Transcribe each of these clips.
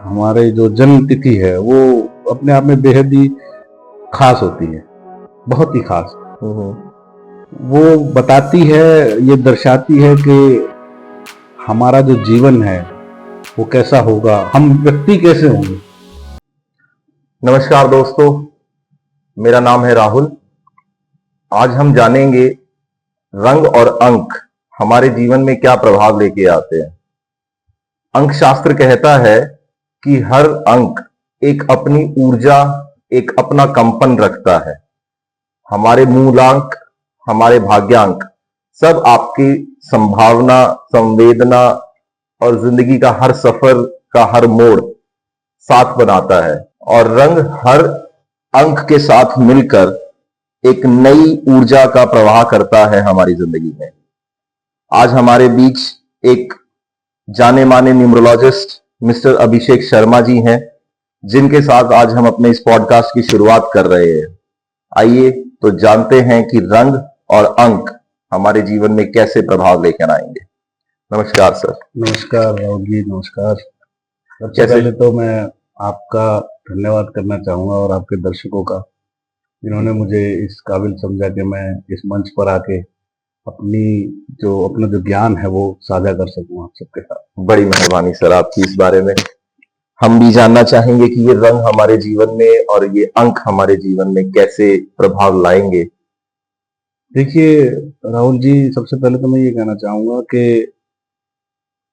हमारे जो जन्म तिथि है वो अपने आप में बेहद ही खास होती है, बहुत ही खास। वो बताती है, ये दर्शाती है कि हमारा जो जीवन है वो कैसा होगा, हम व्यक्ति कैसे होंगे। नमस्कार दोस्तों, मेरा नाम है राहुल। आज हम जानेंगे रंग और अंक हमारे जीवन में क्या प्रभाव लेके आते हैं। अंक शास्त्र कहता है कि हर अंक एक अपनी ऊर्जा, एक अपना कंपन रखता है। हमारे मूलांक, हमारे भाग्यांक सब आपकी संभावना, संवेदना और जिंदगी का हर सफर का हर मोड़ साथ बनाता है। और रंग हर अंक के साथ मिलकर एक नई ऊर्जा का प्रवाह करता है हमारी जिंदगी में। आज हमारे बीच एक जाने माने न्यूमरोलॉजिस्ट मिस्टर अभिषेक शर्मा जी हैं, जिनके साथ आज हम अपने इस पॉडकास्ट की शुरुआत कर रहे हैं। आइए तो जानते हैं कि रंग और अंक हमारे जीवन में कैसे प्रभाव लेकर आएंगे। नमस्कार सर। नमस्कार राहुल जी, नमस्कार। सबसे कैसे? पहले तो मैं आपका धन्यवाद करना चाहूंगा और आपके दर्शकों का, जिन्होंने मुझे इस काबिल समझा कि मैं इस मंच पर आके अपना जो ज्ञान है वो साझा कर सकूं आप सबके साथ। बड़ी मेहरबानी सर आपकी इस बारे में। हम भी जानना चाहेंगे कि ये रंग हमारे जीवन में और ये अंक हमारे जीवन में कैसे प्रभाव लाएंगे। देखिए राहुल जी, सबसे पहले तो मैं ये कहना चाहूंगा कि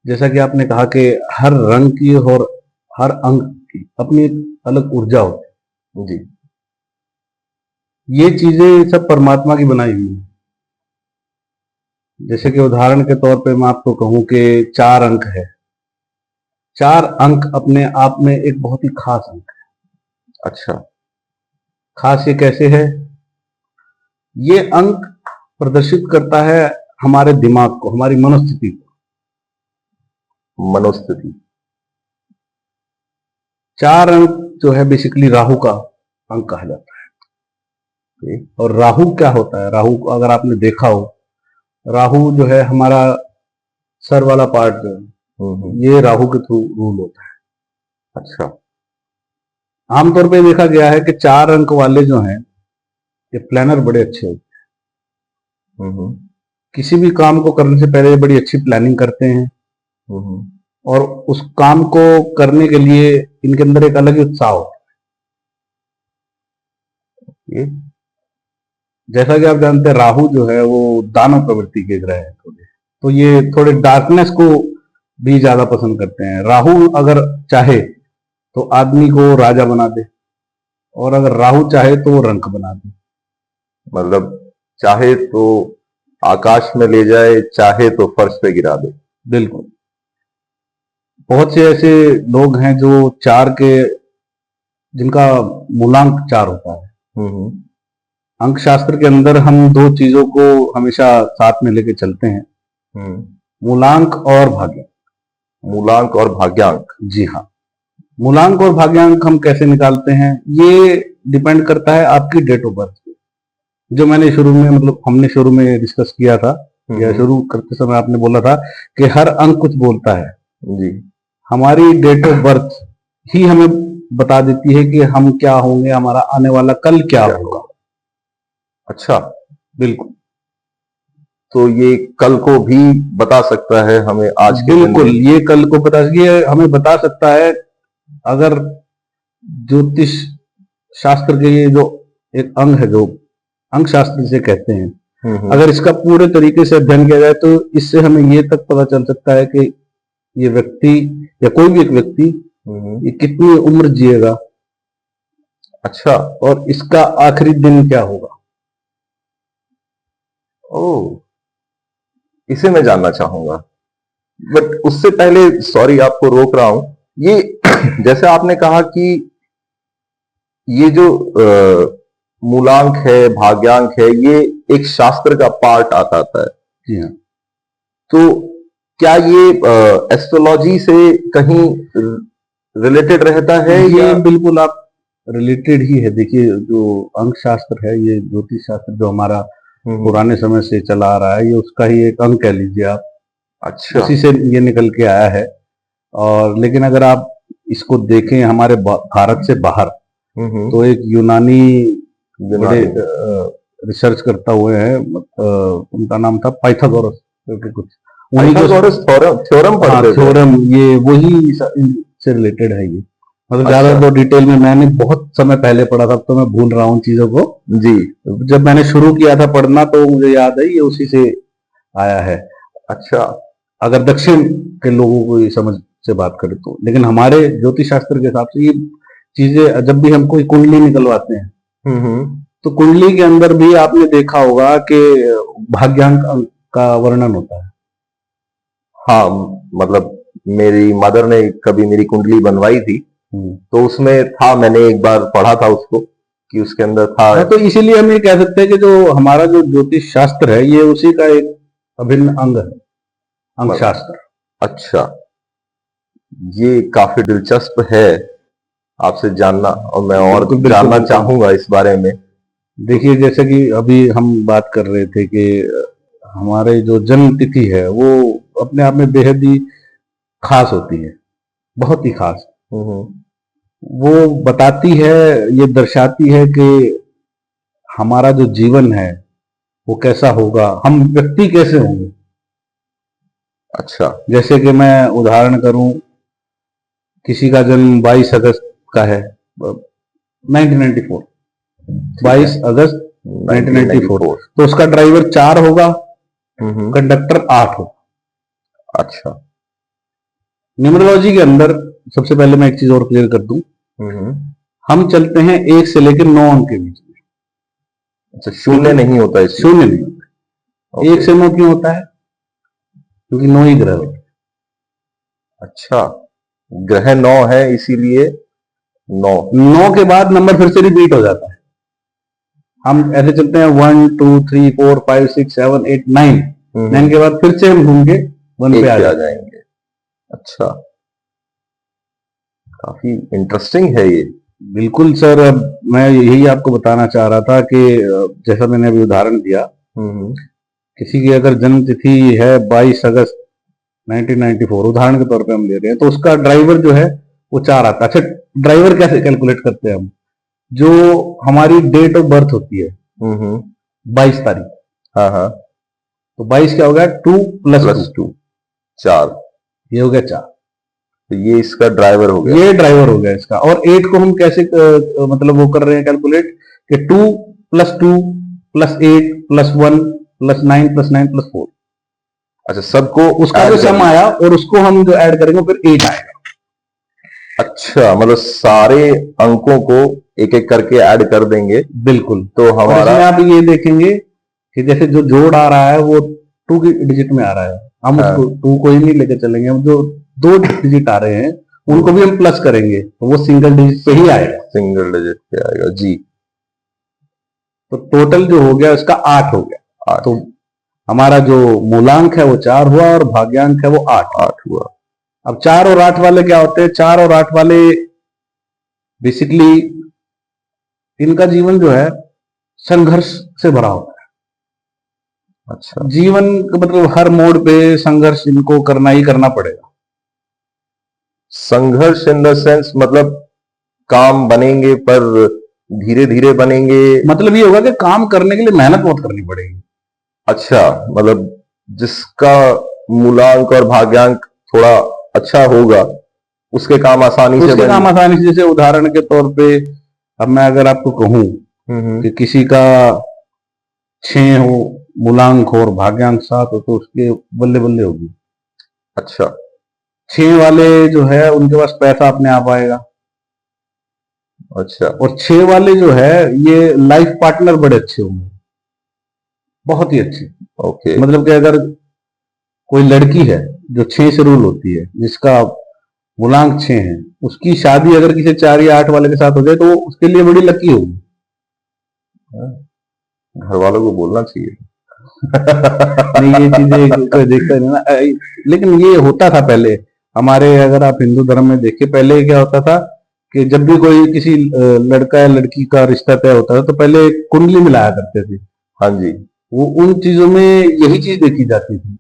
जैसा कि आपने कहा कि हर रंग की और हर अंक की अपनी एक अलग ऊर्जा होती है। जी। ये चीजें सब परमात्मा की बनाई हुई है। जैसे कि उदाहरण के तौर पे मैं आपको कहूं कि 4 अंक है। 4 अंक अपने आप में एक बहुत ही खास अंक है। अच्छा। खास ये कैसे है? ये अंक प्रदर्शित करता है हमारे दिमाग को, हमारी मनोस्थिति को। मनोस्थिति। 4 अंक जो है बेसिकली राहु का अंक कहा जाता है। और राहु क्या होता है? राहु को अगर आपने देखा हो, राहु जो है हमारा सर वाला पार्ट जो है, ये राहु के थ्रू रूल होता है। अच्छा। आमतौर पे देखा गया है कि 4 अंक वाले जो हैं ये प्लानर बड़े अच्छे होते हैं। किसी भी काम को करने से पहले बड़ी अच्छी प्लानिंग करते हैं और उस काम को करने के लिए इनके अंदर एक अलग ही उत्साह होता है। जैसा कि आप जानते हैं, राहु जो है वो दानव प्रवृत्ति के ग्रह है थोड़े, तो ये थोड़े डार्कनेस को भी ज्यादा पसंद करते हैं। राहु अगर चाहे तो आदमी को राजा बना दे, और अगर राहु चाहे तो वो रंक बना दे। मतलब चाहे तो आकाश में ले जाए, चाहे तो फर्श पे गिरा दे। बिल्कुल। बहुत से ऐसे लोग हैं जो जिनका मूलांक 4 होता है। अंक शास्त्र के अंदर हम 2 चीजों को हमेशा साथ में लेके चलते हैं, मूलांक और भाग्यांक। मूलांक और भाग्यांक। जी हाँ। मूलांक और भाग्यांक हम कैसे निकालते हैं, ये डिपेंड करता है आपकी डेट ऑफ बर्थ पे। जो मैंने हमने शुरू में डिस्कस किया था, या शुरू करते समय आपने बोला था कि हर अंक कुछ बोलता है। जी। हमारी डेट ऑफ बर्थ ही हमें बता देती है कि हम क्या होंगे, हमारा आने वाला कल क्या होगा। अच्छा। बिल्कुल। तो ये कल को भी बता सकता है हमें आज के दिन में? बिल्कुल, ये हमें बता सकता है। अगर ज्योतिष शास्त्र के ये जो एक अंग है, जो अंक शास्त्र जिसे कहते हैं, अगर इसका पूरे तरीके से अध्ययन किया जाए तो इससे हमें ये तक पता चल सकता है कि ये व्यक्ति या कोई भी एक व्यक्ति ये कितनी उम्र जिएगा। अच्छा। और इसका आखिरी दिन क्या होगा। ओह, इसे मैं जानना चाहूंगा। बट उससे पहले, सॉरी आपको रोक रहा हूं, ये जैसे आपने कहा कि ये जो मूलांक है, भाग्यांक है, ये एक शास्त्र का पार्ट आता है। जी हाँ। तो क्या ये एस्ट्रोलॉजी से कहीं रिलेटेड रहता है? ये या बिल्कुल आप रिलेटेड ही है। देखिए, जो अंक शास्त्र है, ये ज्योतिष शास्त्र जो हमारा पुराने समय से चला आ रहा है, ये उसका ही एक अंग कह लीजिए आप। अच्छा। उसी से ये निकल के आया है। और लेकिन अगर आप इसको देखें हमारे भारत से बाहर, तो एक यूनानी बड़े रिसर्च करता हुए है, उनका नाम था पाइथागोरस करके कुछ, पाइथागोरस थ्योरम पढ़ते थे। थ्योरम, ये वही से रिलेटेड है ये, मतलब ज्यादा तो डिटेल में मैंने बहुत समय पहले पढ़ा था, तो मैं भूल रहा हूँ चीजों को जी। जब मैंने शुरू किया था पढ़ना तो मुझे याद है ये उसी से आया है। अच्छा, अगर दक्षिण के लोगों को ये समझ से बात करें तो, लेकिन हमारे ज्योतिष शास्त्र के हिसाब से ये चीजें, जब भी हम कोई कुंडली निकलवाते हैं तो कुंडली के अंदर भी आपने देखा होगा कि भाग्यांक का वर्णन होता है। हाँ, मतलब मेरी मदर ने कभी मेरी कुंडली बनवाई थी, तो उसमें था, मैंने एक बार पढ़ा था उसको कि उसके अंदर था। तो इसीलिए हम ये कह सकते हैं कि जो हमारा जो ज्योतिष शास्त्र है ये उसी का एक अभिन्न अंग है, अंग शास्त्र। अच्छा, ये काफी दिलचस्प है आपसे जानना, और मैं और जानना चाहूंगा इस बारे में। देखिए, जैसे कि अभी हम बात कर रहे थे कि हमारे जो जन्म तिथि है वो अपने आप में बेहद ही खास होती है, बहुत ही खास। वो बताती है, ये दर्शाती है कि हमारा जो जीवन है वो कैसा होगा, हम व्यक्ति कैसे होंगे। अच्छा, जैसे कि मैं उदाहरण करूं, किसी का जन्म 22 अगस्त का है, 1994, 22 अगस्त 1994, तो उसका ड्राइवर 4 होगा, कंडक्टर 8 होगा। अच्छा, न्यूमरोलॉजी के अंदर सबसे पहले मैं एक चीज और क्लियर कर दूं, हम चलते हैं 1 से लेकर 9 अंक के बीच में। अच्छा, शून्य नहीं होता है? शून्य नहीं होता। 1 से 9 क्यों होता है? क्योंकि 9 ही ग्रह होते हैं। अच्छा, ग्रह 9 है इसीलिए 9 के बाद नंबर फिर से रिपीट हो जाता है। हम ऐसे चलते हैं 1 2 3 4 5 6 7 8 9, 9 के बाद फिर से हम घूम के 1 पे आ जाएंगे। अच्छा, काफी इंटरेस्टिंग है ये। बिल्कुल सर, अब मैं यही आपको बताना चाह रहा था कि जैसा मैंने अभी उदाहरण दिया, किसी की अगर जन्म तिथि है 22 अगस्त 1994, उदाहरण के तौर पे हम ले रहे हैं, तो उसका ड्राइवर जो है वो 4 आता है। अच्छा, ड्राइवर कैसे कैलकुलेट करते हैं हम? जो हमारी डेट ऑफ बर्थ होती है 22 तारीख, हाँ हाँ, तो 22 क्या हो गया? 2 + 2, 4, ये हो गया 4। तो ये इसका ड्राइवर हो गया, ये ड्राइवर हो गया इसका। और 8 को हम कैसे मतलब वो कर रहे हैं कैलकुलेट, कि 2 + 2 + 8 + 1 + 9 + 9 + 4। अच्छा, सबको उसका जो सम आया और उसको हम जो ऐड करेंगे फिर 8 आएगा। अच्छा, मतलब सारे अंकों को एक एक करके ऐड कर देंगे। बिल्कुल। तो हमारा आप ये देखेंगे कि जैसे जो जोड़ आ रहा है वो 2 की डिजिट में आ रहा है, हम उसको 2 को ही नहीं लेके चलेंगे, हम जो 2 डिजिट आ रहे हैं उनको भी हम प्लस करेंगे तो वो सिंगल डिजिट पे ही आएगा। सिंगल डिजिट पे आएगा जी। तो टोटल जो हो गया उसका 8 हो गया। तो हमारा जो मूलांक है वो 4 हुआ और भाग्यांक है वो 8 हुआ। अब 4 और 8 वाले क्या होते हैं? 4 और 8 वाले बेसिकली इनका जीवन जो है संघर्ष से भरा होता है। अच्छा, जीवन मतलब हर मोड़ पे संघर्ष इनको करना ही करना पड़ेगा। संघर्ष इन द सेंस मतलब काम बनेंगे पर धीरे धीरे बनेंगे, मतलब ये होगा कि काम करने के लिए मेहनत बहुत करनी पड़ेगी। अच्छा, मतलब जिसका मूलांक और भाग्यांक थोड़ा अच्छा होगा उसके काम आसानी से जैसे उदाहरण के तौर पे अब मैं अगर आपको कहूं कि किसी का 6 हो मूलांक हो और भाग्यांक 7 हो तो उसके बल्ले बल्ले होगी। अच्छा, 6 वाले जो है उनके पास पैसा अपने आप आएगा। अच्छा, और 6 वाले जो है ये लाइफ पार्टनर बड़े अच्छे होंगे, बहुत ही अच्छे। ओके, मतलब कि अगर कोई लड़की है जो 6 से रूल होती है, जिसका मूलांक 6 है, उसकी शादी अगर किसी 4 या 8 वाले के साथ हो जाए तो उसके लिए बड़ी लकी होगी। घर वालों को बोलना चाहिए। नहीं, ये चीजें कोई देखता नहीं ना, लेकिन ये होता था पहले हमारे, अगर आप हिंदू धर्म में देखिए, पहले क्या होता था कि जब भी कोई किसी लड़का या लड़की का रिश्ता तय होता था तो पहले कुंडली मिलाया करते थे। हाँ जी, वो उन चीजों में यही चीज देखी जाती थी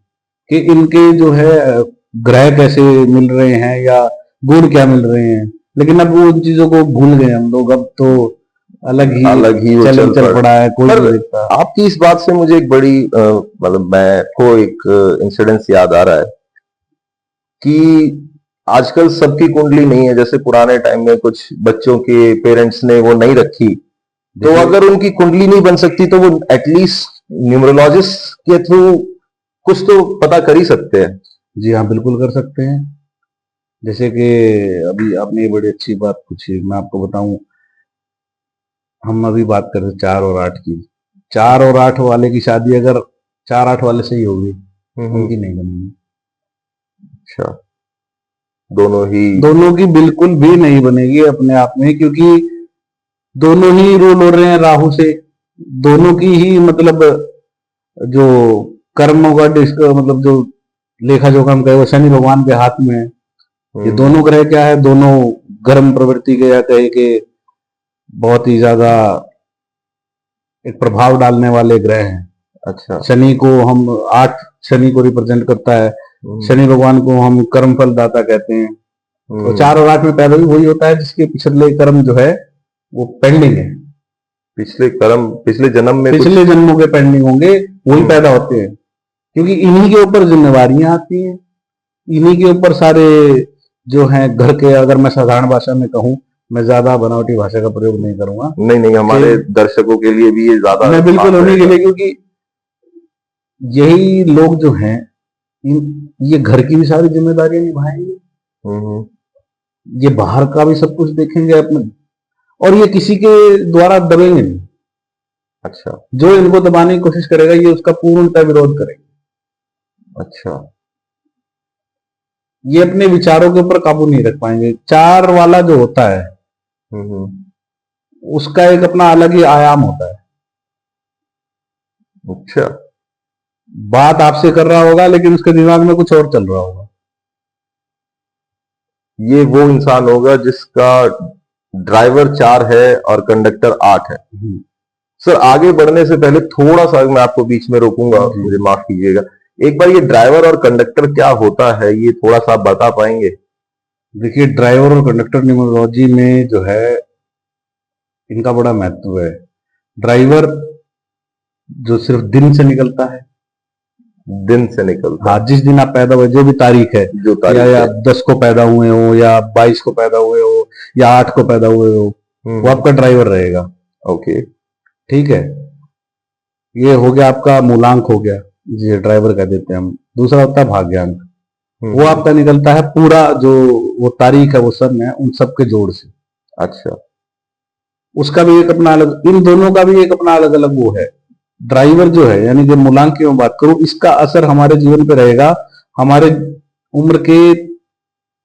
कि इनके जो है ग्रह कैसे मिल रहे हैं या गुण क्या मिल रहे हैं, लेकिन अब वो उन चीजों को भूल गए हम लोग। अब तो अलग ही वो चल पड़ा पड़ा है, कोई पर नहीं देखता। आपकी इस बात से मुझे एक बड़ी मतलब मैं को एक इंसिडेंस याद आ रहा है कि आजकल सबकी कुंडली नहीं है, जैसे पुराने टाइम में कुछ बच्चों के पेरेंट्स ने वो नहीं रखी, तो देखिए, अगर उनकी कुंडली नहीं बन सकती तो वो एटलीस्ट न्यूमरोलॉजिस्ट के थ्रू कुछ तो पता कर ही सकते हैं। जी हाँ, बिल्कुल कर सकते हैं। जैसे कि अभी आपने ये बड़ी अच्छी बात पूछी, मैं आपको बताऊं। हम अभी बात कर रहे थे 4 और 8 की। 4 और 8 वाले की शादी अगर 4-8 वाले से ही होगी, उनकी नहीं बनेगी। अच्छा, दोनों ही दोनों की बिल्कुल भी नहीं बनेगी अपने आप में, क्योंकि दोनों ही रूल हो रहे हैं राहु से। दोनों की ही मतलब जो कर्मों का मतलब जो लेखा जोखा हम कहे वो शनि भगवान के हाथ में है। ये दोनों ग्रह क्या है, दोनों गर्म प्रवृत्ति के या कहे कि बहुत ही ज्यादा एक प्रभाव डालने वाले ग्रह हैं। अच्छा शनि को हम 8 शनि को रिप्रेजेंट करता है। शनि भगवान को हम कर्म फल दाता कहते हैं। तो 4 और 8 में पैदा भी वही होता है जिसके पिछले कर्म जो है वो पेंडिंग है। पिछले कर्म पिछले जन्म में पिछले जन्मों के पेंडिंग होंगे, वही पैदा होते हैं। क्योंकि इन्हीं के ऊपर जिम्मेवारियां आती हैं, इन्हीं के ऊपर सारे जो हैं घर के, अगर मैं साधारण भाषा में कहूँ, मैं ज्यादा बनावटी भाषा का प्रयोग नहीं करूंगा। नहीं हमारे दर्शकों के लिए भी ये ज्यादा मैं बिल्कुल उन्हीं के लिए, क्योंकि यही लोग जो हैं ये घर की भी सारी जिम्मेदारियां निभाएंगे, ये बाहर का भी सब कुछ देखेंगे अपने, और ये किसी के द्वारा दबेंगे नहीं। अच्छा, जो इनको दबाने की कोशिश करेगा ये उसका पूर्णतः विरोध करेंगे। अच्छा, ये अपने विचारों के ऊपर काबू नहीं रख पाएंगे। 4 वाला जो होता है उसका एक अपना अलग ही आयाम होता है। अच्छा, बात आपसे कर रहा होगा लेकिन उसके दिमाग में कुछ और चल रहा होगा। ये वो इंसान होगा जिसका ड्राइवर 4 है और कंडक्टर 8 है। सर, आगे बढ़ने से पहले थोड़ा सा मैं आपको बीच में रोकूंगा, मुझे माफ कीजिएगा। एक बार ये ड्राइवर और कंडक्टर क्या होता है ये थोड़ा सा आप बता पाएंगे? देखिए, ड्राइवर और कंडक्टर न्यूमरोलॉजी में जो है इनका बड़ा महत्व है। ड्राइवर जो सिर्फ दिन से निकलता है, दिन से निकलता हाँ, जिस दिन आप पैदा हुए, जो भी तारीख है, जो तारीख या है। 10 को पैदा हुए हो, या 22 को पैदा हुए हो, या 8 को पैदा हुए हो, वो आपका ड्राइवर रहेगा। ओके, ठीक है, ये हो गया आपका मूलांक हो गया, जिसे ड्राइवर कह देते हैं हम। दूसरा होता है भाग्यांक, वो आपका निकलता है पूरा, जो वो तारीख है, वो सन है, उन सब के जोड़ से। अच्छा, उसका भी एक अपना अलग, इन दोनों का भी एक अपना अलग अलग वो है। ड्राइवर जो है, यानी जो मूलांक की मैं बात करूं, इसका असर हमारे जीवन पे रहेगा हमारे उम्र के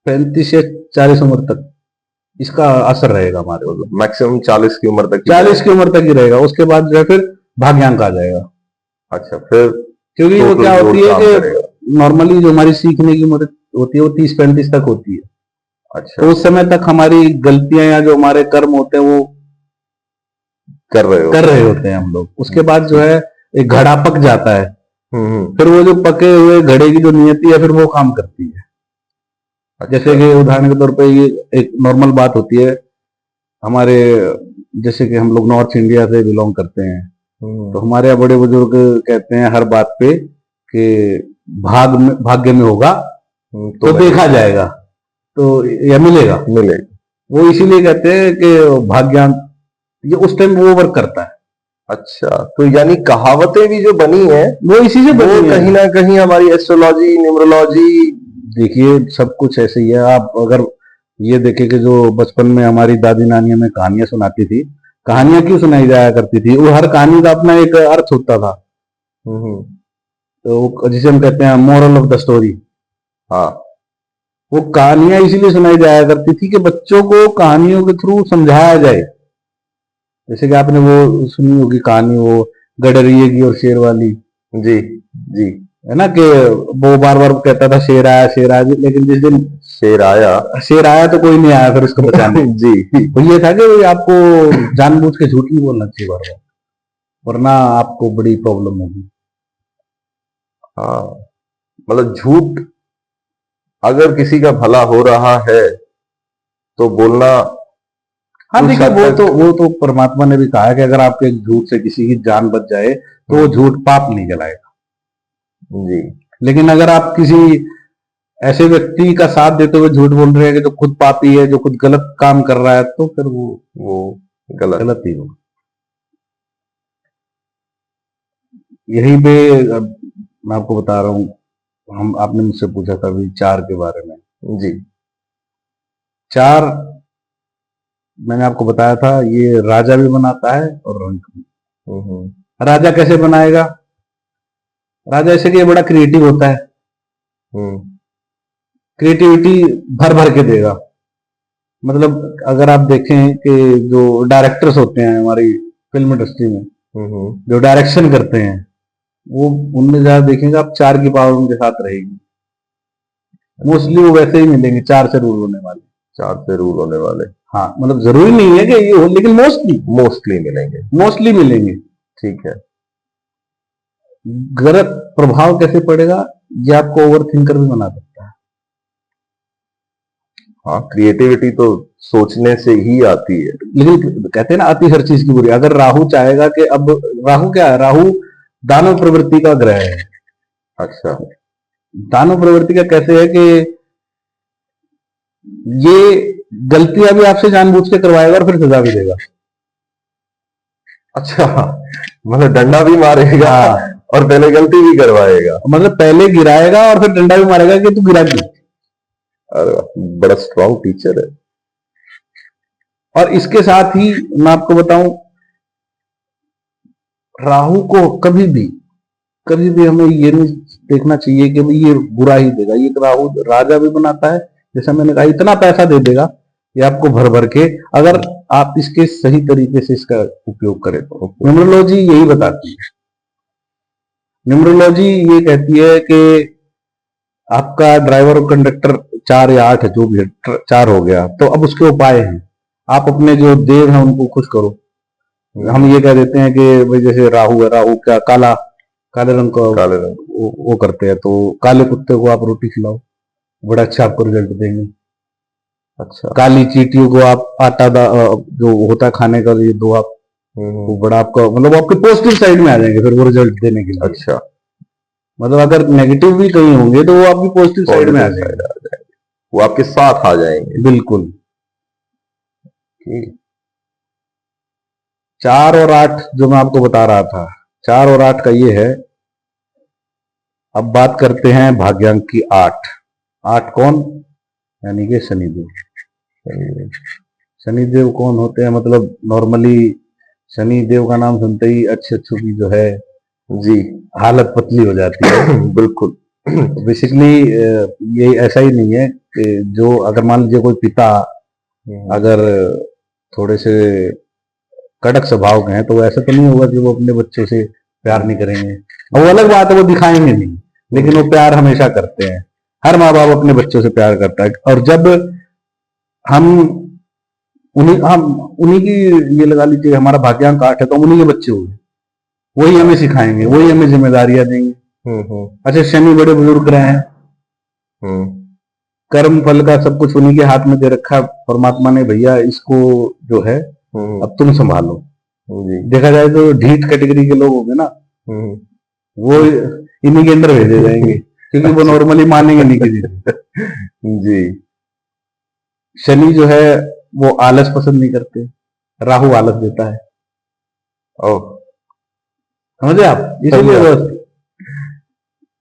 35 या 40 उम्र तक। इसका असर रहेगा हमारे ऊपर, मैक्सिमम 40 की उम्र तक। 40 की उम्र तक ही रहेगा। उसके बाद जो है फिर भाग्यांक आ जाएगा। अच्छा, फिर क्योंकि वो क्या होती है कि नॉर्मली जो हमारी सीखने की उम्र होती है वो 30-35 तक होती है। अच्छा, तो उस समय तक हमारी गलतियां या जो हमारे कर्म होते हैं वो कर रहे होते हैं हम लोग। उसके बाद जो है एक घड़ा पक जाता है, फिर वो जो पके हुए घड़े की जो नियति है फिर वो काम करती है। अच्छा, जैसे कि उदाहरण के तौर पे ये एक नॉर्मल बात होती है हमारे, जैसे कि हम लोग नॉर्थ इंडिया से बिलोंग करते हैं, तो हमारे यहाँ बड़े बुजुर्ग कहते हैं हर बात पे कि भाग्य में होगा तो देखा जाएगा, तो या मिलेगा। वो इसीलिए कहते हैं कि भाग्यांक ये उस टाइम वो वर्क करता है। अच्छा, तो यानी कहावतें भी जो बनी है वो इसी से बनी है। कहीं ना कहीं हमारी एस्ट्रोलॉजी, न्यूमरोलॉजी, देखिए सब कुछ ऐसे ही है। आप अगर ये देखें कि जो बचपन में हमारी दादी नानी हमें कहानियां सुनाती थी, कहानियां क्यों सुनाई जाया करती थी? वो हर कहानी का अपना एक अर्थ होता था। तो जिसे हम कहते हैं मोरल ऑफ द स्टोरी। हाँ, वो कहानियां इसीलिए सुनाई जाया करती थी कि बच्चों को कहानियों के थ्रू समझाया जाए। जैसे कि आपने वो सुनी होगी कहानी, वो गडरिए की और शेर वाली। जी जी, है ना, कि वो बार बार कहता था शेर आया शेर आया, लेकिन जिस दिन शेर आया तो कोई नहीं आया फिर उसको बचाने। जी, तो ये था कि आपको जानबूझ के झूठ नहीं बोलना चाहिए बार बार, वरना आपको बड़ी प्रॉब्लम होगी। हाँ, मतलब झूठ, अगर किसी का भला हो रहा है तो बोलना हाँ कुछ देखिए, हद तक वो तो परमात्मा ने भी कहा है कि अगर आपके एक झूठ से किसी की जान बच जाए तो वो झूठ पाप नहीं कहलाएगा। जी लेकिन अगर आप किसी ऐसे व्यक्ति का साथ देते हुए झूठ बोल रहे हैं कि जो खुद पापी है, जो खुद गलत काम कर रहा है, तो फिर वो गलत। गलत ही होगा। यहीं पे मैं आपको बता रहा हूँ, हम आपने मुझसे पूछा था अभी चार के बारे में। जी चार मैंने आपको बताया था, ये राजा भी बनाता है और रंक भी। राजा कैसे बनाएगा? राजा ऐसे कि ये बड़ा क्रिएटिव होता है, क्रिएटिविटी भर भर के देगा। मतलब अगर आप देखें कि जो डायरेक्टर्स होते हैं हमारी फिल्म इंडस्ट्री में, जो डायरेक्शन करते हैं, वो उनमें ज्यादा देखेंगे आप, चार की पावर उनके साथ रहेगी। मोस्टली वो वैसे ही मिलेंगे, चार से रूल होने वाले। चार से रूल होने वाले, हाँ, मतलब जरूरी नहीं है कि ये हो, लेकिन मोस्टली मिलेंगे। मोस्टली मिलेंगे। ठीक है। गलत प्रभाव कैसे पड़ेगा? ये आपको ओवर थिंकर भी बना सकता है। हाँ, क्रिएटिविटी तो सोचने से ही आती है। लेकिन कहते हैं ना, अति हर चीज की बुरी। अगर राहु चाहेगा कि अब, राहु क्या है? राहु दानव प्रवृत्ति का ग्रह है। अच्छा, दानव प्रवृत्ति का कैसे है कि ये गलतियां भी आपसे जानबूझ के करवाएगा और फिर सजा भी देगा। अच्छा, मतलब डंडा भी मारेगा। हाँ, और पहले गलती भी करवाएगा। मतलब पहले गिराएगा और फिर डंडा भी मारेगा कि तू गिरा क्यों। अरे बड़ा स्ट्रांग टीचर है। और इसके साथ ही मैं आपको बताऊं, राहु को कभी भी हमें ये नहीं देखना चाहिए कि भाई ये बुरा ही देगा। ये राहु राजा भी बनाता है, जैसा मैंने कहा, इतना पैसा दे देगा ये आपको भर भर के, अगर आप इसके सही तरीके से इसका उपयोग करें तो। न्यूमरोलॉजी यही बताती है। न्यूमरोलॉजी ये कहती है कि आपका ड्राइवर और कंडक्टर 4 या 8 जो भी है, 4 हो गया, तो अब उसके उपाय हैं। आप अपने जो देव हैं उनको खुश करो। हम ये कह देते हैं कि भाई जैसे राहु है, राहु क्या काले रंग का वो करते हैं, तो काले कुत्ते को आप रोटी खिलाओ, बड़ा अच्छा आपको रिजल्ट देंगे। अच्छा, काली चींटियों को आप आटा जो होता है खाने का, ये दो आप, वो बड़ा आपका, मतलब आपके पॉजिटिव साइड में आ जाएंगे फिर वो रिजल्ट देने के लिए। अच्छा, मतलब अगर नेगेटिव भी कहीं होंगे तो वो आपकी पॉजिटिव साइड में आ जाएंगे, वो आपके साथ आ जाएंगे। बिल्कुल। 4 और 8 जो मैं आपको बता रहा था, 4 और 8 का ये है। अब बात करते हैं भाग्यांक की। 8 कौन? यानी कि शनिदेव। शनिदेव कौन होते हैं? मतलब नॉर्मली शनिदेव का नाम सुनते ही अच्छे अच्छों की जो है जी हालत पतली हो जाती है। बिल्कुल। बेसिकली ये ऐसा ही नहीं है कि जो, अगर मान लीजिए कोई पिता अगर थोड़े से कड़क स्वभाव के हैं, तो ऐसा तो नहीं होगा कि वो अपने बच्चों से प्यार नहीं करेंगे। वो अलग बात है, वो दिखाएंगे नहीं, लेकिन वो प्यार हमेशा करते हैं। हर माँ बाप अपने बच्चों से प्यार करता है। और जब हम उन्हीं की, ये लगा लीजिए हमारा भाग्यांक 8 है, तो हम उन्हीं के बच्चे हुए, वही हमें सिखाएंगे, वही हमें जिम्मेदारियां देंगे। अच्छा, शनि बड़े बुजुर्ग ग्रह हैं, कर्म फल का सब कुछ उन्हीं के हाथ में दे रखा है परमात्मा ने। भैया इसको जो है अब तुम संभालो। देखा जाए तो ढीठ कैटेगरी के लोग होंगे ना, वो इन्हीं के अंदर भेजे जाएंगे, क्योंकि वो नॉर्मली मानेंगे नहीं किसी से। जी। शनि जो है वो आलस पसंद नहीं करते, राहु आलस देता है। समझे आप? इसीलिए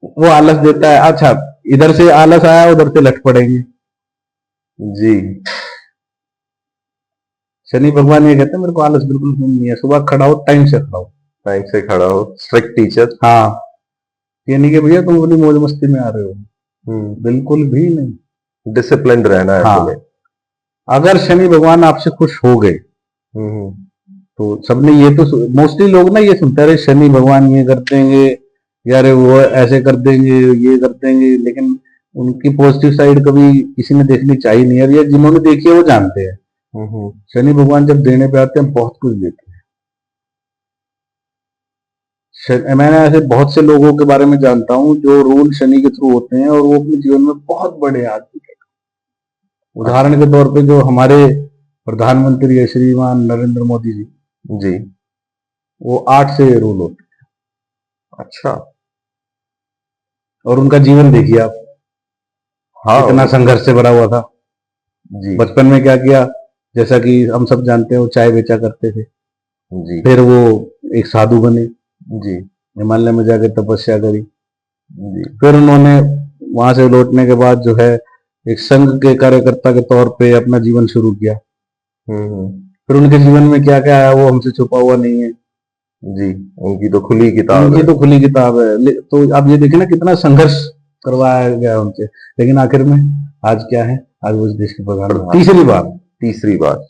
वो आलस देता है। अच्छा, इधर से आलस आया, उधर से लट पड़ेंगे। जी। शनि भगवान ये कहते हैं मेरे को आलस बिल्कुल नहीं है, सुबह खड़ा हो, टाइम से खड़ा हो। टाइम से खड़ा हो, स्ट्रिक्ट टीचर। हाँ, ये नहीं कि भैया तुम अपनी मौज मस्ती में आ रहे हो, बिल्कुल भी नहीं। डिसिप्लिन रहना है हाँ, तुम्हें। अगर शनि भगवान आपसे खुश हो गए तो सबने ये तो, मोस्टली लोग ना ये सुनते रहे शनि भगवान ये कर देंगे, यार वो ऐसे कर देंगे, ये कर देंगे, लेकिन उनकी पॉजिटिव साइड कभी किसी ने देखनी चाहिए नहीं है। यार जिन्होंने देखी है वो जानते हैं, शनि भगवान जब देने पे आते हैं बहुत कुछ देते हैं। मैंने ऐसे बहुत से लोगों के बारे में जानता हूं जो रूल शनि के थ्रू होते हैं और वो अपने जीवन में बहुत बड़े आदमी हैं। उदाहरण के तौर पे जो हमारे प्रधानमंत्री है श्रीमान नरेंद्र मोदी जी, जी। वो 8 से रूल होते अच्छा। हैं। और उनका जीवन देखिए आप, हाँ। कितना संघर्ष से भरा हुआ था। जी। बचपन में क्या किया, जैसा कि हम सब जानते हैं, वो चाय बेचा करते थे। जी। फिर वो एक साधु बने, जी। हिमालय में जाके तपस्या करी। जी। फिर उन्होंने वहां से लौटने के बाद जो है एक संघ के कार्यकर्ता के तौर पे अपना जीवन शुरू किया। हम्म। फिर उनके जीवन में क्या क्या आया वो हमसे छुपा हुआ नहीं है। जी। उनकी तो खुली किताब उनकी है। तो खुली किताब है। तो आप ये देखिए ना, कितना संघर्ष करवाया गया उनसे, लेकिन आखिर में आज क्या है, आज वो इस देश के प्रधानमंत्री तीसरी बार। तीसरी बार।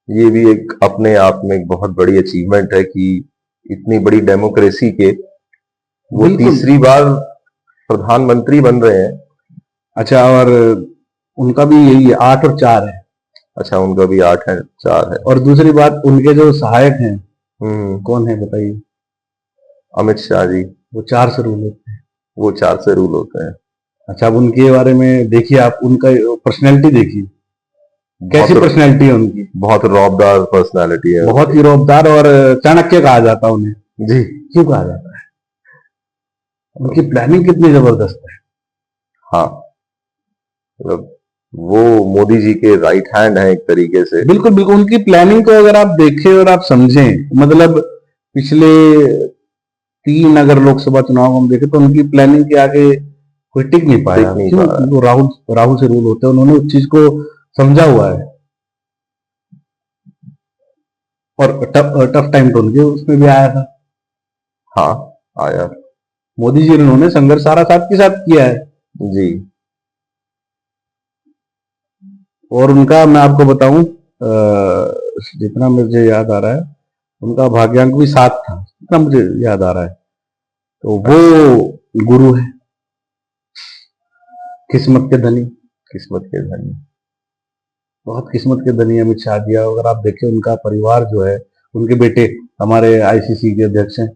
ये भी एक अपने आप में एक बहुत बड़ी अचीवमेंट है कि इतनी बड़ी डेमोक्रेसी के वो बिल्कुल। तीसरी बार प्रधानमंत्री बन रहे हैं। अच्छा, और उनका भी यही है, 8 और 4 है। अच्छा, उनका भी 8 है, 4 है। और दूसरी बात, उनके जो सहायक हैं, कौन है बताइए? अमित शाह जी। वो 4 से रूल होते हैं। वो 4 से रूल होते हैं। अच्छा, अब उनके बारे में देखिए आप, उनका पर्सनैलिटी देखिए, कैसी पर्सनैलिटी है उनकी। बहुत रौबदार पर्सनैलिटी है। बहुत ही रौबदार, और चाणक्य कहा जाता है उन्हें। जी। क्यों कहा जाता है? उनकी प्लानिंग कितनी जबरदस्त है। हाँ, मतलब वो मोदी जी के राइट हैंड है एक तरीके से। बिल्कुल बिल्कुल। उनकी प्लानिंग को अगर आप देखें और आप समझें, मतलब पिछले 3 अगर लोकसभा चुनाव हम देखें तो उनकी प्लानिंग के आगे कोई टिक नहीं पाया। क्यों? वो राहुल से रूल होते हैं, उन्होंने उस चीज को समझा हुआ है। और टफ टाइम तो उनके उसमें भी आया था। हाँ, आया। मोदी जी उन्होंने संघर्ष सारा साथ के साथ किया है। जी। और उनका मैं आपको बताऊं, जितना मुझे याद आ रहा है, उनका भाग्यांक भी 7 था, जितना मुझे याद आ रहा है। तो वो गुरु है, किस्मत के धनी। किस्मत के धनी। बहुत किस्मत के धनी अमित शाह जी। अगर आप देखें उनका परिवार जो है, उनके बेटे हमारे आईसीसी के अध्यक्ष हैं।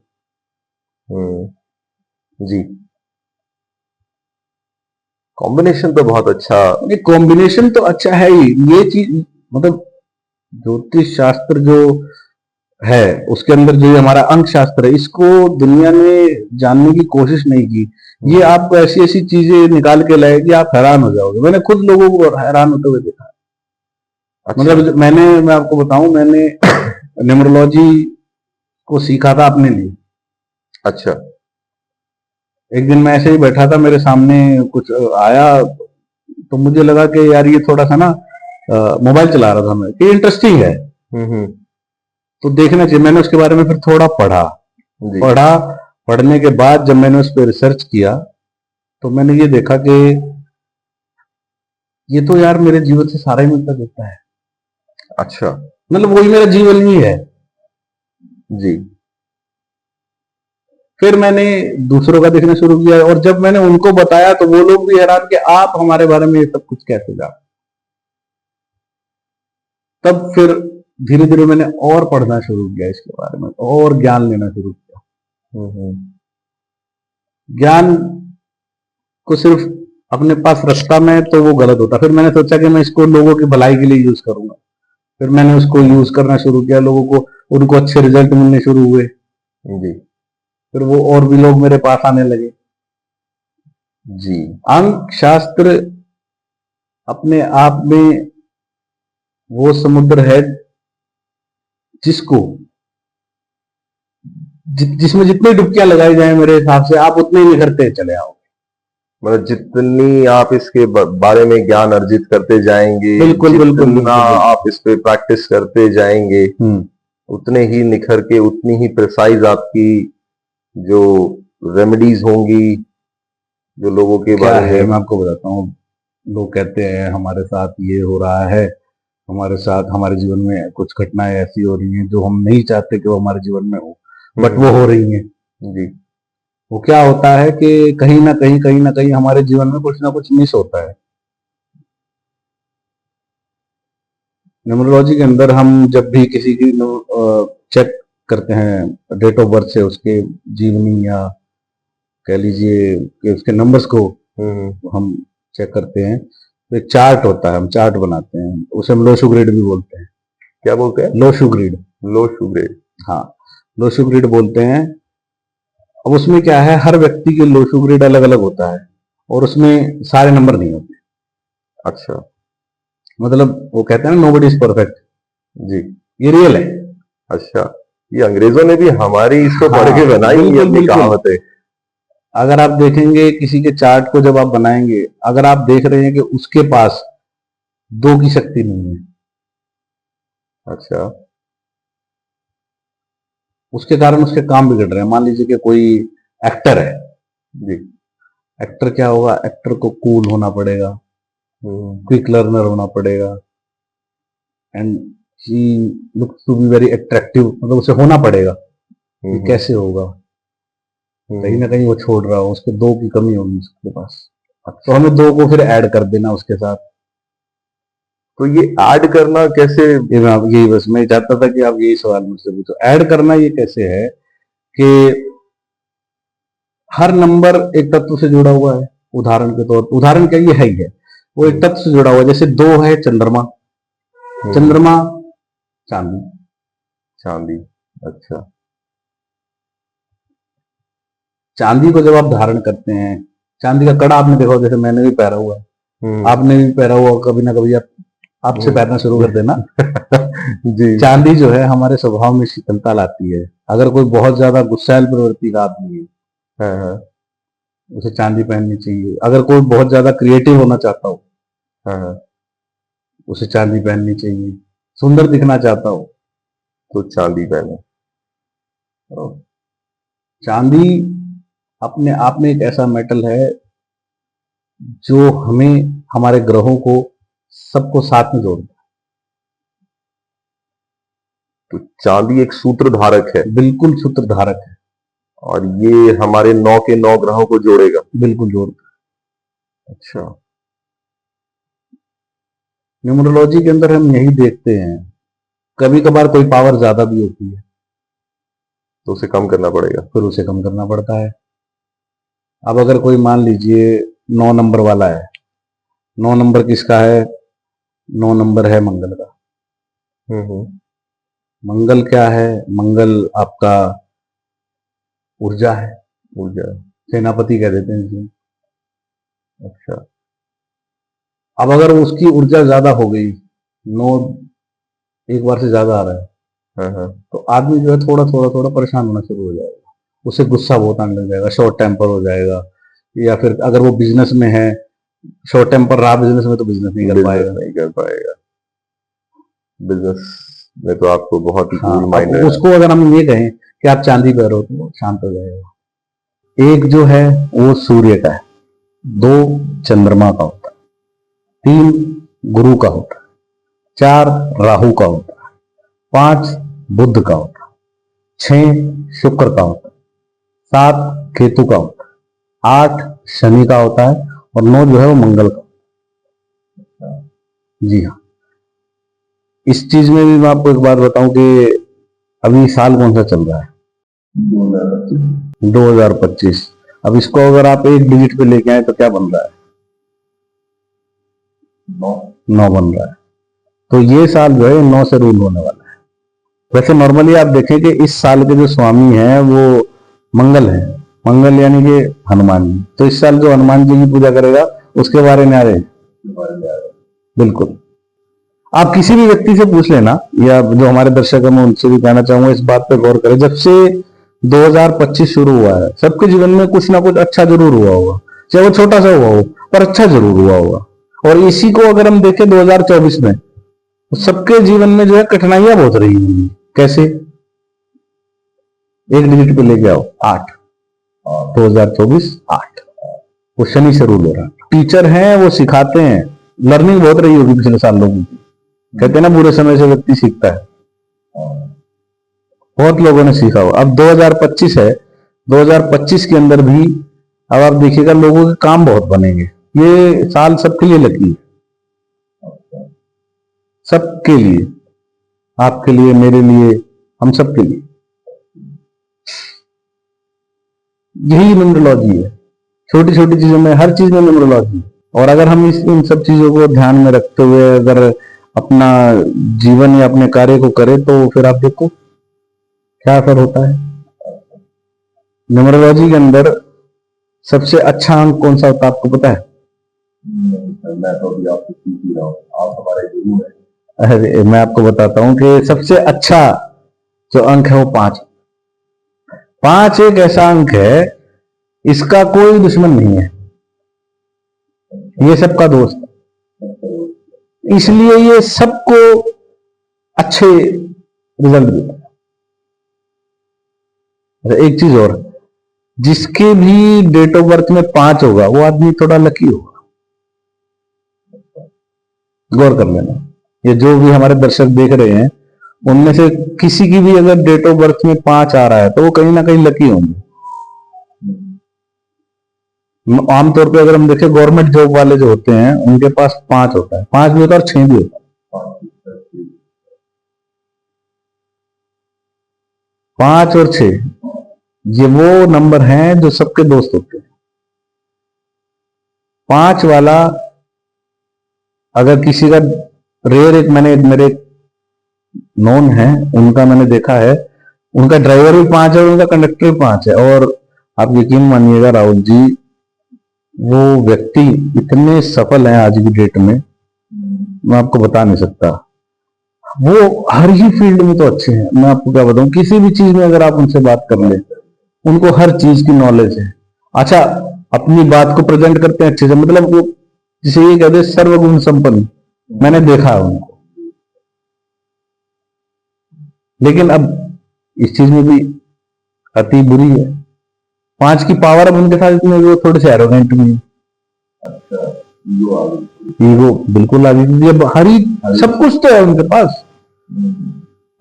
जी। कॉम्बिनेशन तो बहुत अच्छा। ये कॉम्बिनेशन तो अच्छा है ही। ये चीज मतलब ज्योतिष शास्त्र जो है, उसके अंदर जो हमारा अंक शास्त्र है, इसको दुनिया ने जानने की कोशिश नहीं की। ये आपको ऐसी ऐसी चीजें निकाल के लाए कि आप हैरान हो जाओगे। मैंने खुद लोगों को हैरान होते हुए देखा। अच्छा। मतलब मैं आपको बताऊं, मैंने न्यूमरोलॉजी को सीखा था अपने लिए। अच्छा। एक दिन मैं ऐसे ही बैठा था, मेरे सामने कुछ आया, तो मुझे लगा कि यार ये थोड़ा सा ना, मोबाइल चला रहा था मैं, कि इंटरेस्टिंग है, तो देखना चाहिए। मैंने उसके बारे में फिर थोड़ा पढ़ने के बाद जब मैंने उस पर रिसर्च किया, तो मैंने ये देखा कि ये तो यार मेरे जीवन से सारा ही मिलता जुलता है। अच्छा। मतलब वही मेरा जीवन ही है। जी। फिर मैंने दूसरों का देखना शुरू किया, और जब मैंने उनको बताया तो वो लोग भी हैरान कि आप हमारे बारे में ये सब कुछ कैसे जान। तब फिर धीरे धीरे मैंने और पढ़ना शुरू किया इसके बारे में, और ज्ञान लेना शुरू किया। ज्ञान को सिर्फ अपने पास रखता मैं तो वो गलत होता। फिर मैंने सोचा कि मैं इसको लोगों की भलाई के लिए यूज करूंगा। फिर मैंने उसको यूज करना शुरू किया, लोगों को, उनको अच्छे रिजल्ट मिलने शुरू हुए। जी। फिर वो और भी लोग मेरे पास आने लगे। जी। अंक शास्त्र अपने आप में वो समुद्र है जिसको जिसमें जितनी डुबकियां लगाई जाए, मेरे हिसाब से आप उतने ही निखरते चले आओ। मतलब जितनी आप इसके बारे में ज्ञान अर्जित करते जाएंगे, बिल्कुल बिल्कुल जितना आप इस पे प्रैक्टिस करते जाएंगे, उतने ही निखर के, उतनी ही प्रिसाइज आपकी जो रेमेडीज होंगी, जो लोगों के बारे में। मैं आपको बताता हूँ, लोग कहते हैं हमारे साथ ये हो रहा है, हमारे साथ हमारे जीवन में कुछ घटनाएं ऐसी हो रही हैं जो हम नहीं चाहते कि वो हमारे जीवन में हो, बट वो हो रही हैं। जी। वो क्या होता है कि कहीं ना कहीं हमारे जीवन में कुछ ना कुछ मिस होता है। न्यूमरोलॉजी के अंदर हम जब भी किसी की चेक करते हैं डेट ऑफ बर्थ से, उसके जीवनी या कह लीजिए कि उसके नंबर्स को हम चेक करते हैं, एक चार्ट होता है, हम चार्ट बनाते हैं, उसे हम लोशु ग्रिड भी बोलते हैं। क्या बोलते हैं? Lo Shu grid. Lo Shu grid. हाँ, लोशु ग्रिड बोलते हैं। अब उसमें क्या है, हर व्यक्ति के लोशु ग्रिड अलग अलग होता है और उसमें सारे नंबर नहीं होते। अच्छा, मतलब वो कहते हैं ना, नोबडी इज परफेक्ट। जी। ये रियल है। अच्छा, ये अंग्रेजों ने भी हमारी इसको पढ़ के हाँ, बनाई बिल्कुल ये अपनी बिल्कुल। कहावत है। अगर आप देखेंगे किसी के चार्ट को, जब आप बनाएंगे, अगर आप देख रहे हैं कि उसके पास 2 की शक्ति नहीं है, अच्छा। उसके कारण उसके काम बिगड़ रहे हैं। मान लीजिए कि कोई एक्टर है, जी। एक्टर क्या होगा, एक्टर को कूल होना पड़ेगा, क्विक लर्नर होना पड़ेगा, and he looks to be very attractive, मतलब उसे होना पड़ेगा। ये कैसे होगा? कहीं ना कहीं वो छोड़ रहा हो, उसके 2 की कमी होगी उसके पास। तो हमें 2 को फिर ऐड कर देना उसके साथ। तो ये ऐड करना कैसे? ये मैं यही बस मैं चाहता था कि आप यही सवाल मुझसे पूछो। ऐड करना ये कैसे है कि हर नंबर एक तत्व से जुड़ा हुआ है। उदाहरण के तौर, उदाहरण क्या, ये है ही है, वो एक तत्व से जुड़ा हुआ है। जैसे 2 है चंद्रमा, चंद्रमा चांदी, चांदी। अच्छा। चांदी को जब आप धारण करते हैं, चांदी का कड़ा आपने देखा हो, जैसे मैंने भी पहना हुआ है, आपने भी पहना हुआ, कभी ना कभी आपसे पहनना शुरू कर देना। जी। चांदी जो है हमारे स्वभाव में शीतलता लाती है। अगर कोई बहुत ज्यादा गुस्सैल प्रवृत्ति का आदमी है, हाँ, उसे चांदी पहननी चाहिए। अगर कोई बहुत ज्यादा क्रिएटिव होना चाहता हो, हाँ, उसे चांदी पहननी चाहिए। सुंदर दिखना चाहता हो तो चांदी पहने। तो चांदी अपने आप में एक ऐसा मेटल है जो हमें, हमारे ग्रहों को, सबको साथ में जोड़ता तो चांदी एक सूत्र धारक है है। बिल्कुल सूत्रधारक है। और ये हमारे 9 के 9 ग्रहों को जोड़ेगा। बिल्कुल जोड़ता है। अच्छा। है। न्यूमरोलॉजी के अंदर हम यही देखते हैं। कभी कभार कोई पावर ज्यादा भी होती है तो उसे कम करना पड़ेगा। फिर उसे कम करना पड़ता है। अब अगर कोई मान लीजिए 9 नंबर वाला है, 9 नंबर किसका है? 9 नंबर है मंगल का। हम्म। मंगल क्या है? मंगल आपका ऊर्जा है, ऊर्जा। सेनापति कह देते हैं इसे। अच्छा। अब अगर उसकी ऊर्जा ज्यादा हो गई, 9 एक बार से ज्यादा आ रहा है, हाँ, तो आदमी जो है थोड़ा थोड़ा थोड़ा परेशान होना शुरू हो जाएगा। उसे गुस्सा बहुत आने लग जाएगा, शॉर्ट टेम्पर हो जाएगा। या फिर अगर वो बिजनेस में है, शॉर्ट टेम्पर रहा बिजनेस में, तो बिजनेस नहीं कर पाएगा। नहीं कर पाएगा। बिजनेस में तो आपको बहुत ही हाँ, कूल अब माइंड है। उसको अगर हम ये कहें कि आप चांदी पहनो, तो वो शांत हो जाएगा। एक जो है वो सूर्य का है, 2 चंद्रमा का होता है, 3 गुरु का होता है, 4 राहु का होता है, 5 बुध का होता है, 6 शुक्र का होता है, 7 केतु का होता है, 8 शनि का होता है, और 9 जो है वो मंगल का होता है। जी हाँ। इस चीज में भी मैं आपको एक बात बताऊं कि अभी साल कौन सा चल रहा है? 2025। अब इसको अगर आप एक डिजिट पे लेके आए तो क्या बन रहा है? 9 बन रहा है। तो ये साल जो है 9 से रूल होने वाला है। वैसे नॉर्मली आप देखें कि इस साल के जो स्वामी हैं वो मंगल है। मंगल यानी कि हनुमान जी। तो इस साल जो हनुमान जी की पूजा करेगा उसके बारे में आ रहे। बिल्कुल। आप किसी भी व्यक्ति से पूछ लेना, या जो हमारे दर्शक हैं मैं उनसे भी कहना चाहूंगा, इस बात पे गौर करें। जब से 2025 शुरू हुआ है, सबके जीवन में कुछ ना कुछ अच्छा जरूर हुआ होगा, चाहे वो छोटा सा हुआ हो, पर अच्छा जरूर हुआ होगा। और इसी को अगर हम देखें 2024 में, तो सबके जीवन में जो है कठिनाइयां बहुत रही होंगी। कैसे? एक डिजिट पे लेके आओ, 8। 2024 8। वो शनि से रूल हो रहा है। टीचर हैं, वो सिखाते हैं, लर्निंग बहुत रही होगी पिछले साल लोगों की। कहते हैं ना, बुरे समय से व्यक्ति सीखता है। बहुत लोगों ने सीखा हो। अब 2025 है, 2025 के अंदर भी अब आप देखिएगा लोगों के काम बहुत बनेंगे। ये साल सबके लिए लकी है, सबके लिए, आपके लिए, मेरे लिए, हम सबके लिए। यही न्यूमरोलॉजी है। छोटी छोटी चीजों में, हर चीज में न्यूमरोलॉजी है। और अगर हम इन सब चीजों को ध्यान में रखते हुए अगर अपना जीवन या अपने कार्य को करें तो फिर आप देखो क्या असर होता है। न्यूमरोलॉजी के अंदर सबसे अच्छा अंक कौन सा होता है आपको पता है? मैं तो अभी आपसे सीख ही रहा हूँ, आप हमारे गुरु हैं। अरे मैं आपको बताता हूं कि सबसे अच्छा जो अंक है वो 5। 5 एक ऐसा अंक है, इसका कोई दुश्मन नहीं है, ये सबका दोस्त है, इसलिए ये सबको अच्छे रिजल्ट देता है। एक चीज और, जिसके भी डेट ऑफ बर्थ में 5 होगा वो आदमी थोड़ा लकी होगा। गौर कर लेना, ये जो भी हमारे दर्शक देख रहे हैं उनमें से किसी की भी अगर डेट ऑफ बर्थ में 5 आ रहा है तो वो कहीं ना कहीं लकी होंगे। आमतौर पे अगर हम देखें गवर्नमेंट जॉब वाले जो होते हैं उनके पास 5 होता है, 5 भी होता है और 6 भी होता है। 5 और 6 ये वो नंबर हैं जो सबके दोस्त होते हैं। 5 वाला अगर किसी का रेयर, एक मैंने मेरे नोन है उनका मैंने देखा है, उनका ड्राइवर भी 5 है और उनका कंडक्टर भी 5 है, और आप यकीन मानिएगा राहुल जी, वो व्यक्ति इतने सफल हैं आज की डेट में, मैं आपको बता नहीं सकता। वो हर ही फील्ड में तो अच्छे हैं, मैं आपको क्या बताऊं, किसी भी चीज में अगर आप उनसे बात कर ले उनको हर चीज की नॉलेज है। अच्छा, अपनी बात को प्रेजेंट करते हैं अच्छे से, मतलब वो जिसे ये कहते हैं सर्वगुण संपन्न, मैंने देखा है उनको। लेकिन अब इस चीज में भी अति बुरी है, 5 की पावर अब उनके साथ इतनी, वो थोड़े से एरोगेंट भी है। ईगो बिल्कुल आ गई, अब हरी सब कुछ तो है उनके पास,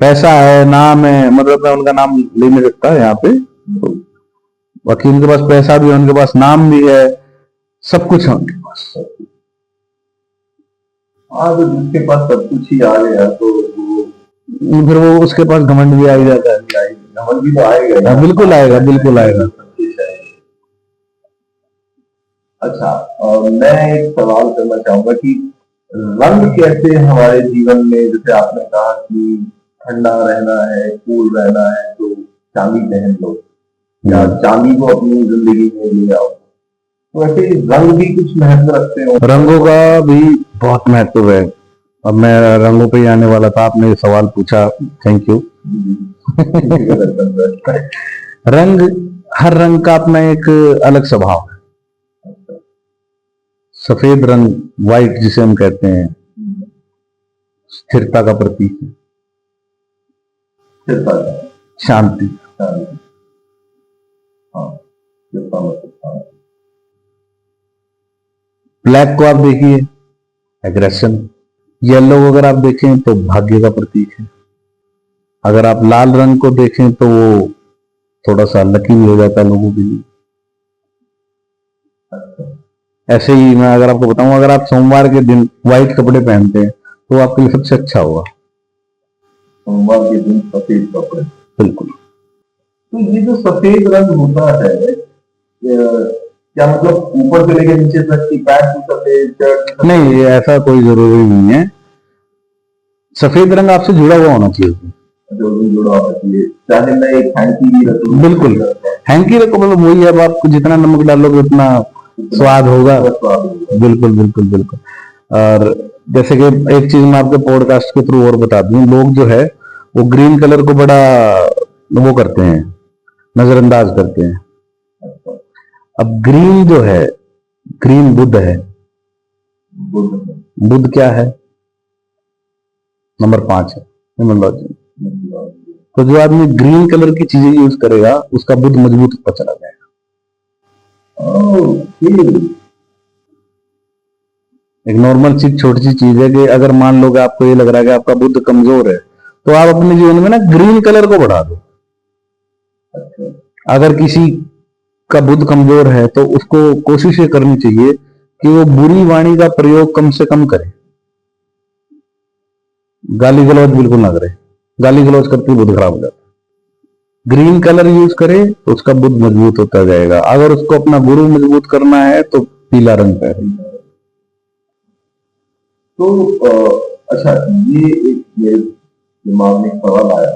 पैसा है, नाम है, मतलब मैं उनका नाम ले नहीं सकता यहाँ पे, तो वकील के पास पैसा भी है, उनके पास नाम भी है, सब कुछ है उनके पास। हाँ, तो जिसके पास सब कुछ ही आ गया तो फिर वो उसके पास घमंड भी आ ही जाता है। घमंड भी तो आएगा, बिल्कुल आएगा, बिल्कुल आएगा। अच्छा, मैं एक सवाल करना चाहूंगा कि रंग कैसे हमारे जीवन में, जैसे आपने कहा कि ठंडा रहना है, कूल रहना है तो चांदी पहन लो या चांदी को अपनी जिंदगी में ले आओ, तो ऐसे रंग भी कुछ महत्व रखते हो? रंगों का भी बहुत महत्व है। अब मैं रंगों पे ही आने वाला था, आपने ये सवाल पूछा, थैंक यू। रंग, हर रंग का अपना एक अलग स्वभाव है। सफेद रंग, व्हाइट जिसे हम कहते हैं, स्थिरता का प्रतीक है, शांति। ब्लैक को आप देखिए, एग्रेशन। येलो अगर आप देखें तो भाग्य का प्रतीक है। अगर आप लाल रंग को देखें तो वो थोड़ा सा लकी भी हो जाता है लोगों के लिए। ऐसे ही मैं अगर आपको बताऊं, अगर आप सोमवार के दिन व्हाइट कपड़े पहनते हैं तो आपके लिए सबसे अच्छा होगा। सोमवार के दिन सफेद कपड़े, बिल्कुल। तो ये जो सफेद रंग होता है, क्या मतलब ऊपर से लेकर नीचे तक की पैंट भी सफेद, शर्ट? नहीं, ऐसा कोई जरूरी नहीं है। सफेद रंग आपसे जुड़ा हुआ होना चाहिए, जुड़ा होना चाहिए। चाहे मैं एक हैंकी भी रखूं, बिल्कुल हैंकी रखो, मतलब वही, अब आप जितना नमक डालोगे उतना स्वाद होगा। बिल्कुल बिल्कुल बिल्कुल। और जैसे कि एक चीज मैं आपके पॉडकास्ट के थ्रू और बता दूं, लोग जो है वो ग्रीन कलर को बड़ा वो करते हैं, नजरअंदाज करते हैं। अब ग्रीन जो है, ग्रीन बुध है। बुध क्या है? नंबर 5 है न्यूमरोलॉजी। तो जो आदमी ग्रीन कलर की चीजें यूज करेगा उसका बुध मजबूत होता चला जाएगा। एक नॉर्मल चीज, छोटी सी चीज है कि अगर मान लो कि आपको ये लग रहा है कि आपका बुध कमजोर है तो आप अपने जीवन में ना ग्रीन कलर को बढ़ा दो। अगर किसी का बुध कमजोर है तो उसको कोशिश ये करनी चाहिए कि वो बुरी वाणी का प्रयोग कम से कम करे, गाली गलौज बिल्कुल ना करे। गाली गलौज करके बुध खराब हो जाता है। ग्रीन कलर यूज करे तो उसका बुध मजबूत होता जाएगा। अगर उसको अपना गुरु मजबूत करना है तो पीला रंग पहने। अच्छा, ये एक मेरे दिमाग में एक सवाल आया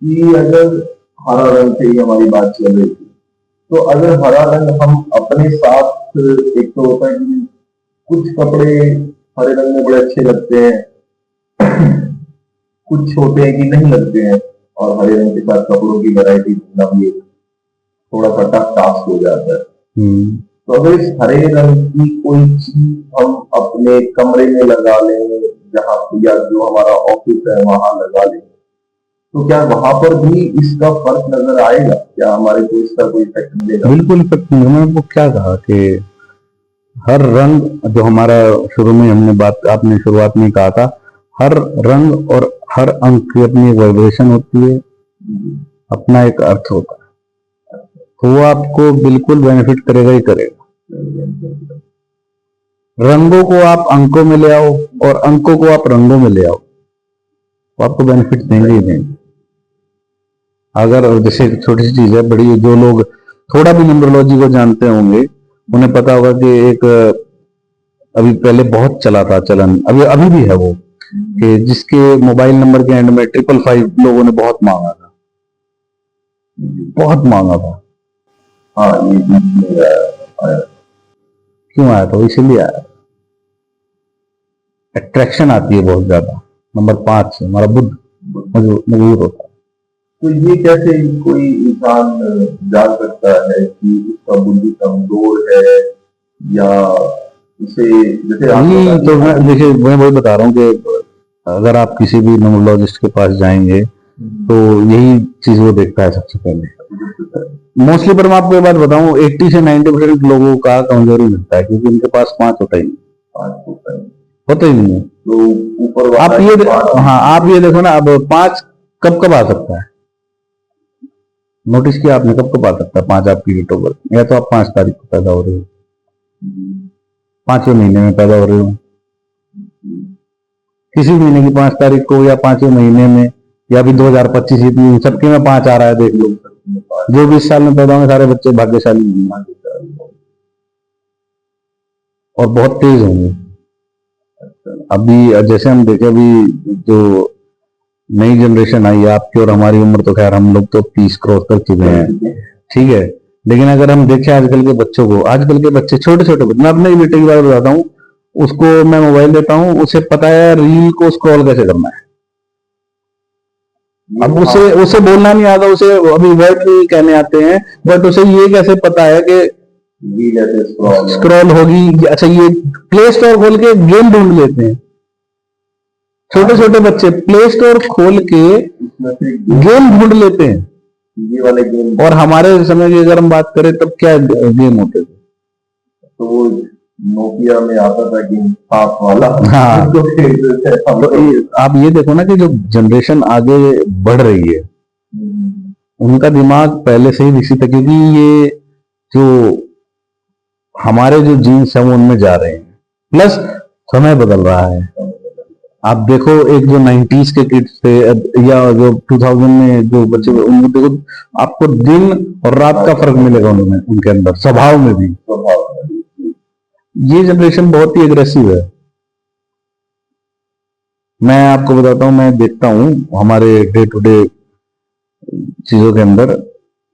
कि अगर हरा रंग से ही हमारी बात चल रही थी, तो अगर हरा रंग हम अपने साथ, एक तो होता है कि कुछ कपड़े हरे रंग में बड़े अच्छे लगते हैं, कुछ होते हैं कि नहीं लगते हैं, और हरे रंग के साथ कपड़ों की वैरायटी ढूंढना भी एक थोड़ा सा टफ टास्क हो जाता है। तो अगर इस हरे रंग की कोई चीज हम अपने कमरे में लगा लें, जहाँ या जो हमारा ऑफिस है वहां लगा लें, तो क्या वहां पर भी इसका फर्क नजर आएगा? क्या हमारे को इसका कोई इफेक्ट मिलेगा? बिल्कुल इफेक्ट नहीं। मैंने आपको क्या कहा कि हर रंग जो हमारा, शुरू में हमने बात, आपने शुरुआत में कहा था, हर रंग और हर अंक की अपनी एक वाइब्रेशन होती है, अपना एक अर्थ होता है, तो वो आपको बिल्कुल बेनिफिट करेगा ही करेगा। रंगों को आप अंकों में ले आओ और अंकों को आप रंगों में ले आओ, तो आपको बेनिफिट देंगे ही देंगे। अगर जैसे एक छोटी सी चीज है, बड़ी, जो लोग थोड़ा भी न्यूमरोलॉजी को जानते होंगे उन्हें पता होगा कि एक अभी पहले बहुत चला था चलन, अभी भी है वो, कि जिसके मोबाइल नंबर के एंड में 555 लोगों ने बहुत मांगा था, बहुत मांगा था। हाँ, ये आया। क्यों आया था? इसीलिए आया, अट्रैक्शन आती है बहुत ज्यादा। नंबर 5 से हमारा बुद्ध मजबूत होता है। तो ये कैसे कोई इंसान जान सकता है कि उसका बुद्धि कमजोर है, या उसे, जैसे नहीं, तो देखिए मैं वही बता रहा हूँ कि अगर आप किसी भी न्यूमरोलॉजिस्ट के पास जाएंगे तो यही चीज वो देखता है सबसे पहले मोस्टली। पर मैं आपको ये बात बताऊं, 80 से 90% लोगों का कमजोरी मिलता है, क्योंकि उनके पास 5 होता ही नहीं, होता ही नहीं है। तो ऊपर आप ये हाँ, आप ये देखो ना, अब 5 कब कब आ सकता है? नोटिस किया आपने, कब कब आ सकता है 5 आपकी डेट ऑफ बर्थ? या तो आप 5 तारीख को पैदा हो रहे हो, 5वें महीने में पैदा हो रहे हो, किसी महीने की 5 तारीख को, या 5वें महीने में, या भी 2025 इतनी सबके में 5 आ रहा है। देख लो, जो 20 साल में पैदा होंगे सारे बच्चे भाग्यशाली होंगे और बहुत तेज होंगे। अभी जैसे हम देखें, अभी जो नई जनरेशन आई है, आपकी और हमारी उम्र तो खैर हम लोग तो 30 क्रॉस कर चुके हैं, ठीक है। लेकिन अगर हम देखें आजकल के बच्चों को, आजकल के बच्चे छोटे छोटे बच्चे, मैं अपने बेटे की बात बताता हूँ, उसको मैं मोबाइल देता हूँ, उसे पता है रील को स्क्रॉल कैसे करना है। अब उसे बोलना नहीं आता, उसे अभी वर्ड नहीं कहने आते हैं, बट उसे ये कैसे पता है कि स्क्रॉल होगी। अच्छा, ये प्ले स्टोर खोल के गेम ढूंढ लेते हैं, छोटे छोटे बच्चे प्ले स्टोर खोल के गेम ढूंढ लेते हैं, ये वाले गेम। और हमारे समय की अगर हम बात करें तब क्या गेम होते थे? तो वो नोकिया में आता था गेम, सांप वाला। हाँ, तो आप ये देखो ना कि जो जनरेशन आगे बढ़ रही है उनका दिमाग पहले से ही विकसित है, क्योंकि ये जो हमारे जो जीन्स है वो उनमें जा रहे हैं, प्लस समय बदल रहा है। आप देखो, एक जो 90s के किड्स थे या जो 2000 में जो बच्चे, उनको देखो, आपको दिन और रात का फर्क मिलेगा उनमें, उनके अंदर स्वभाव में भी। ये जनरेशन बहुत ही एग्रेसिव है। मैं आपको बताता हूँ, मैं देखता हूँ हमारे डे टू डे चीजों के अंदर,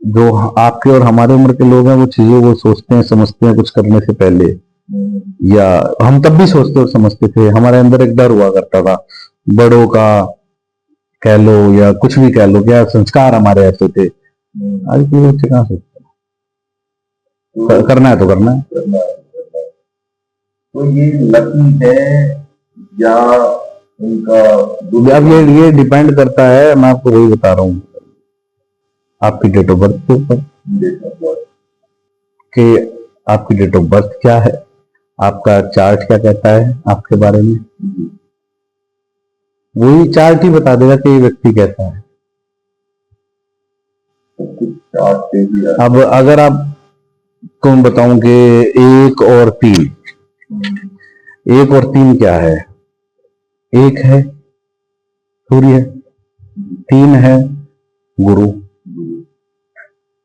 जो आपके और हमारे उम्र के लोग हैं वो चीजों को सोचते हैं, समझते हैं कुछ करने से पहले, या हम तब भी सोचते और समझते थे। हमारे अंदर एक डर हुआ करता था बड़ों का, कह लो या कुछ भी कह लो, क्या संस्कार हमारे ऐसे थे। आज के बच्चे कहाँ सोचते हैं? करना है तो करना है। तो ये लकी है या उनका? अब ये डिपेंड करता है, मैं आपको वही बता रहा हूँ, आपकी डेट ऑफ बर्थ के ऊपर, कि आपकी डेट ऑफ बर्थ क्या है, आपका चार्ट क्या कहता है आपके बारे में। वही चार्ट ही बता देगा कि ये व्यक्ति कैसा है। अब अगर आप को बताऊं कि 1 और 3, 1 और 3 क्या है? 1 है सूर्य, 3 है गुरु।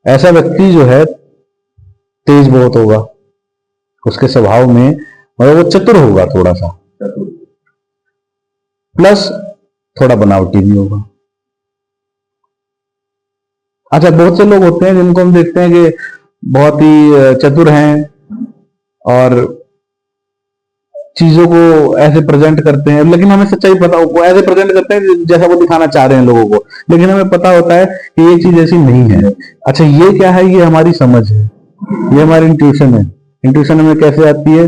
ऐसा व्यक्ति जो है तेज बहुत होगा, उसके स्वभाव में, मतलब वो चतुर होगा थोड़ा सा, प्लस थोड़ा बनावटी भी होगा। अच्छा, बहुत से लोग होते हैं जिनको हम देखते हैं कि बहुत ही चतुर हैं और चीजों को ऐसे प्रेजेंट करते हैं, लेकिन हमें सच्चाई पता, वो ऐसे प्रेजेंट करते हैं जैसा वो दिखाना चाह रहे हैं लोगों को, लेकिन हमें पता होता है कि ये चीज ऐसी नहीं है। अच्छा, ये क्या है? ये हमारी समझ है, ये हमारी इंट्यूशन है। इंट्यूशन हमें कैसे आती है?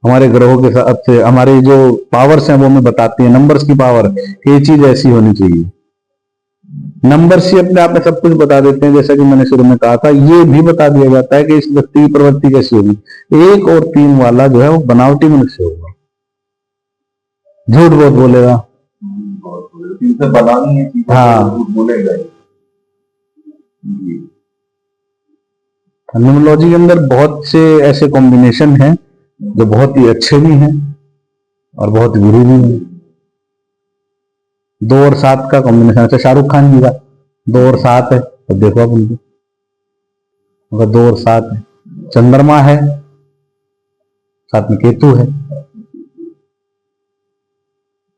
हमारे ग्रहों के साथ से हमारे जो पावर्स हैं वो हमें बताती है, नंबर्स की पावर, कि ये चीज ऐसी होनी चाहिए। नंबर्स ही अपने आप में सब कुछ बता देते हैं। जैसा कि मैंने शुरू में कहा था, ये भी बता दिया जाता है कि इस व्यक्ति की प्रवृत्ति कैसी होगी। 1 और 3 वाला जो है वो बनावटी मनुष्य होगा, झूठ बहुत बोलेगा। हाँ, बोलेगा। न्यूमरोलॉजी के अंदर बहुत से ऐसे कॉम्बिनेशन हैं जो बहुत ही अच्छे भी हैं और बहुत बुरे भी हैं। 2 और 7 का कॉम्बिनेशन, अच्छा शाहरुख खान जी का 2 और 7 है, तो देखो आप उनको, अगर 2 और 7 है, चंद्रमा है, साथ में केतु है।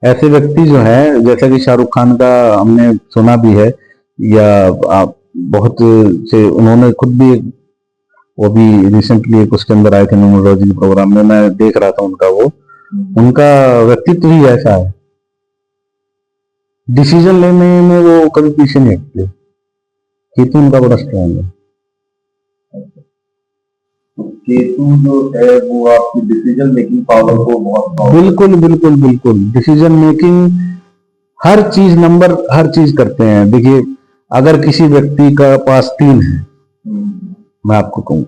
ऐसे व्यक्ति जो है, जैसा कि शाहरुख खान का हमने सुना भी है, या आप बहुत से उन्होंने खुद भी, वो भी रिसेंटली एक उसके अंदर आए थे न्यूमरोलॉजी के प्रोग्राम में, मैं देख रहा था उनका, वो उनका व्यक्तित्व ही ऐसा है, डिसीजन लेने में वो कभी पीछे नहीं हटते। केतु उनका बड़ा स्ट्रॉन्ग है। केतु जो है वो आपकी डिसीजन मेकिंग पावर को बहुत, बिल्कुल बिल्कुल बिल्कुल, डिसीजन मेकिंग, हर चीज, नंबर हर चीज करते हैं। देखिए, अगर किसी व्यक्ति का पास 3 है, मैं आपको कहूं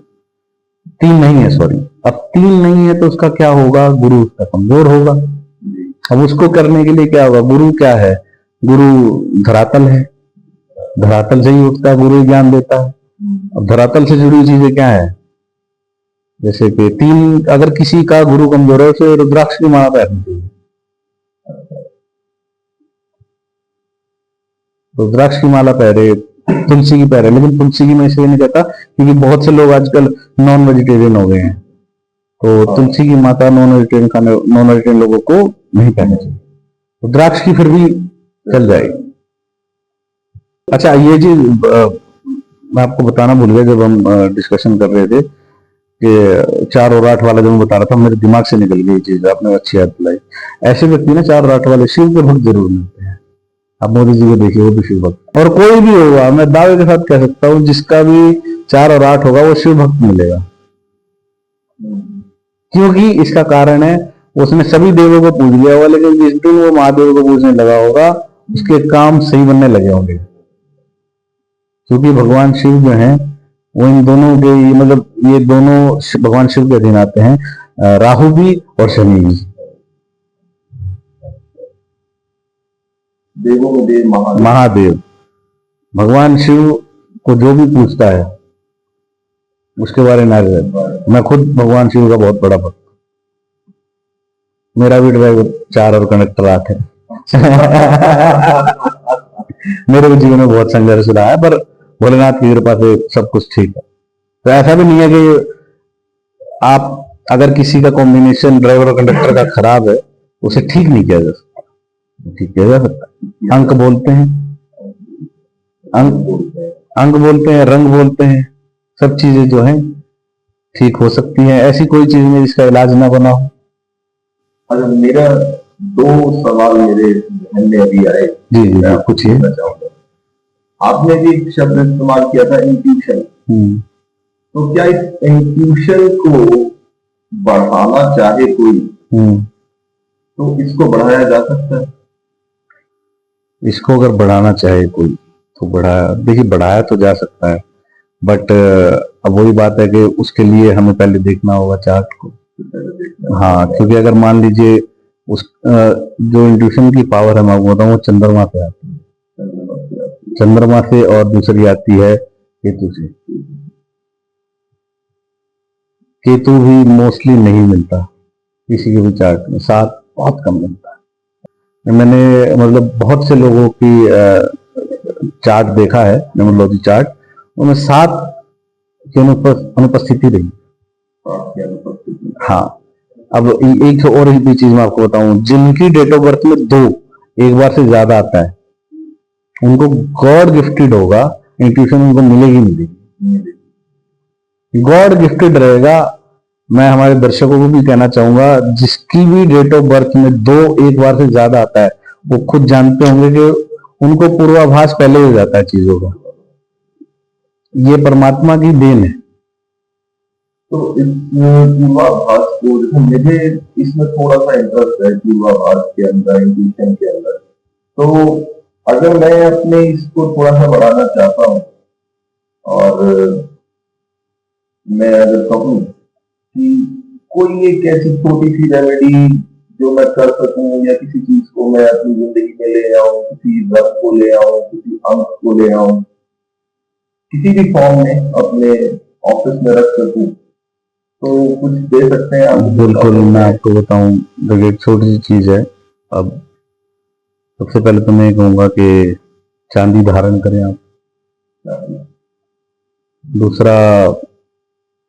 3 नहीं है, सॉरी, अब 3 नहीं है तो उसका क्या होगा? गुरु उसका कमजोर होगा। अब उसको करने के लिए क्या होगा? गुरु क्या है? गुरु धरातल है, धरातल से ही उठता है, गुरु ही ज्ञान देता है। अब धरातल से जुड़ी चीजें क्या है? जैसे कि 3, अगर किसी का गुरु कमजोर है उसे रुद्राक्ष की माला पहननी चाहिए। रुद्राक्ष की माला पहने, तुलसी की पहने, लेकिन तुलसी की मैं इसलिए नहीं कहता क्योंकि बहुत से लोग आजकल नॉन वेजिटेरियन हो गए हैं, तो तुलसी की माता नॉन वेजिटेरियन लोगों को नहीं पहननी चाहिए। रुद्राक्ष की फिर भी चल जाएगी। अच्छा, ये चीज मैं आपको बताना भूल गया जब हम डिस्कशन कर रहे थे कि 4 और 8 वाला जो मैं बता रहा था, मेरे दिमाग से निकल गई चीज, आपने अच्छी याद दिलाई। ऐसे व्यक्ति ना 4 और 8 वाले शिव के भक्त जरूर मिलते हैं। आप मोदी जी को देखिए, वो भी शिव भक्त, और कोई भी होगा, मैं दावे के साथ कह सकता हूँ, जिसका भी 4 और 8 होगा वो शिव भक्त मिलेगा। क्योंकि इसका कारण है, उसने सभी देवों को पूज लिया होगा, लेकिन जिस दिन वो महादेव को पूजने लगा होगा उसके काम सही बनने लगे होंगे। क्योंकि भगवान शिव जो हैं वो इन दोनों के, मतलब ये दोनों भगवान शिव के अधीन आते हैं, राहु भी और शनि भी। देवों में देव महादेव। भगवान शिव को जो भी पूछता है उसके बारे में रहता। मैं खुद भगवान शिव का बहुत बड़ा भक्त, मेरा भी ड्राइवर 4 और कंडक्टर 8 है। मेरे जीवन में बहुत संघर्ष रहा है, पर भोलेनाथ की कृपा से सब कुछ ठीक है। तो ऐसा भी नहीं है कि आप, अगर किसी का कॉम्बिनेशन ड्राइवर और कंडक्टर का खराब है, उसे ठीक नहीं किया जा सकता, ठीक किया जा सकता है। अंक बोलते हैं, अंक बोलते हैं, रंग बोलते हैं, सब चीजें जो हैं ठीक हो सकती हैं। ऐसी कोई चीज नहीं जिसका इलाज ना बना हो। अगर मेरा 2 सवाल मेरे ध्यान में अभी आए। जी जी, पूछिए। आपने भी एक शब्द इस्तेमाल किया था, इंट्यूशन। तो क्या इस इंट्यूशन को बढ़ाना चाहे कोई, तो इसको बढ़ाया जा सकता है? इसको अगर बढ़ाना चाहे कोई तो देखिए, बढ़ाया तो जा सकता है, बट अब वही बात है कि उसके लिए हमें पहले देखना होगा चार्ट को। हाँ, क्योंकि अगर मान लीजिए उस जो इंट्यूशन की पावर है, मैं आपको बताऊं, वो चंद्रमा से आती है, चंद्रमा से, और दूसरी आती है केतु से। केतु भी मोस्टली नहीं मिलता किसी के भी चार्ट में, 7 बहुत कम मिलता है। मैंने मतलब बहुत से लोगों की चार्ट देखा है, न्यूमरोलॉजी चार्ट, उनमें 7 की अनुपस्थिति रही। हाँ, अब एक और भी चीज मैं आपको बताऊं, जिनकी डेट ऑफ बर्थ में 2 एक बार से ज्यादा आता है, उनको गॉड गिफ्टेड होगा, इंट्यूशन उनको मिलेगी मिलेगी, गॉड गिफ्टेड रहेगा। मैं हमारे दर्शकों को भी कहना चाहूंगा, जिसकी भी डेट ऑफ बर्थ में 2 एक बार से ज्यादा आता है, वो खुद जानते होंगे कि उनको पूर्वाभास पहले हो जाता है चीजों का। ये परमात्मा की देन है। तो इस पूर्वाभास को, जैसे मुझे इसमें थोड़ा सा इंटरेस्ट है पूर्वाभास के अंदर, इंट्यूशन के अंदर, तो अगर मैं अपने इसको थोड़ा सा बढ़ाना चाहता हूँ और मैं अगर कहूँ कि कोई एक ऐसी छोटी सी रेमेडी जो मैं कर सकूं, या किसी चीज को मैं अपनी जिंदगी में ले आऊं, किसी रंग को ले आऊं, किसी अंक को ले आऊं, किसी भी फॉर्म में अपने ऑफिस में रख सकूं, तो कुछ दे सकते हैं आप? बिल्कुल, मैं आपको बताऊं, देखिए एक छोटी सी चीज है। अब सबसे पहले तो मैं ये कहूंगा कि चांदी धारण करें आप। दूसरा,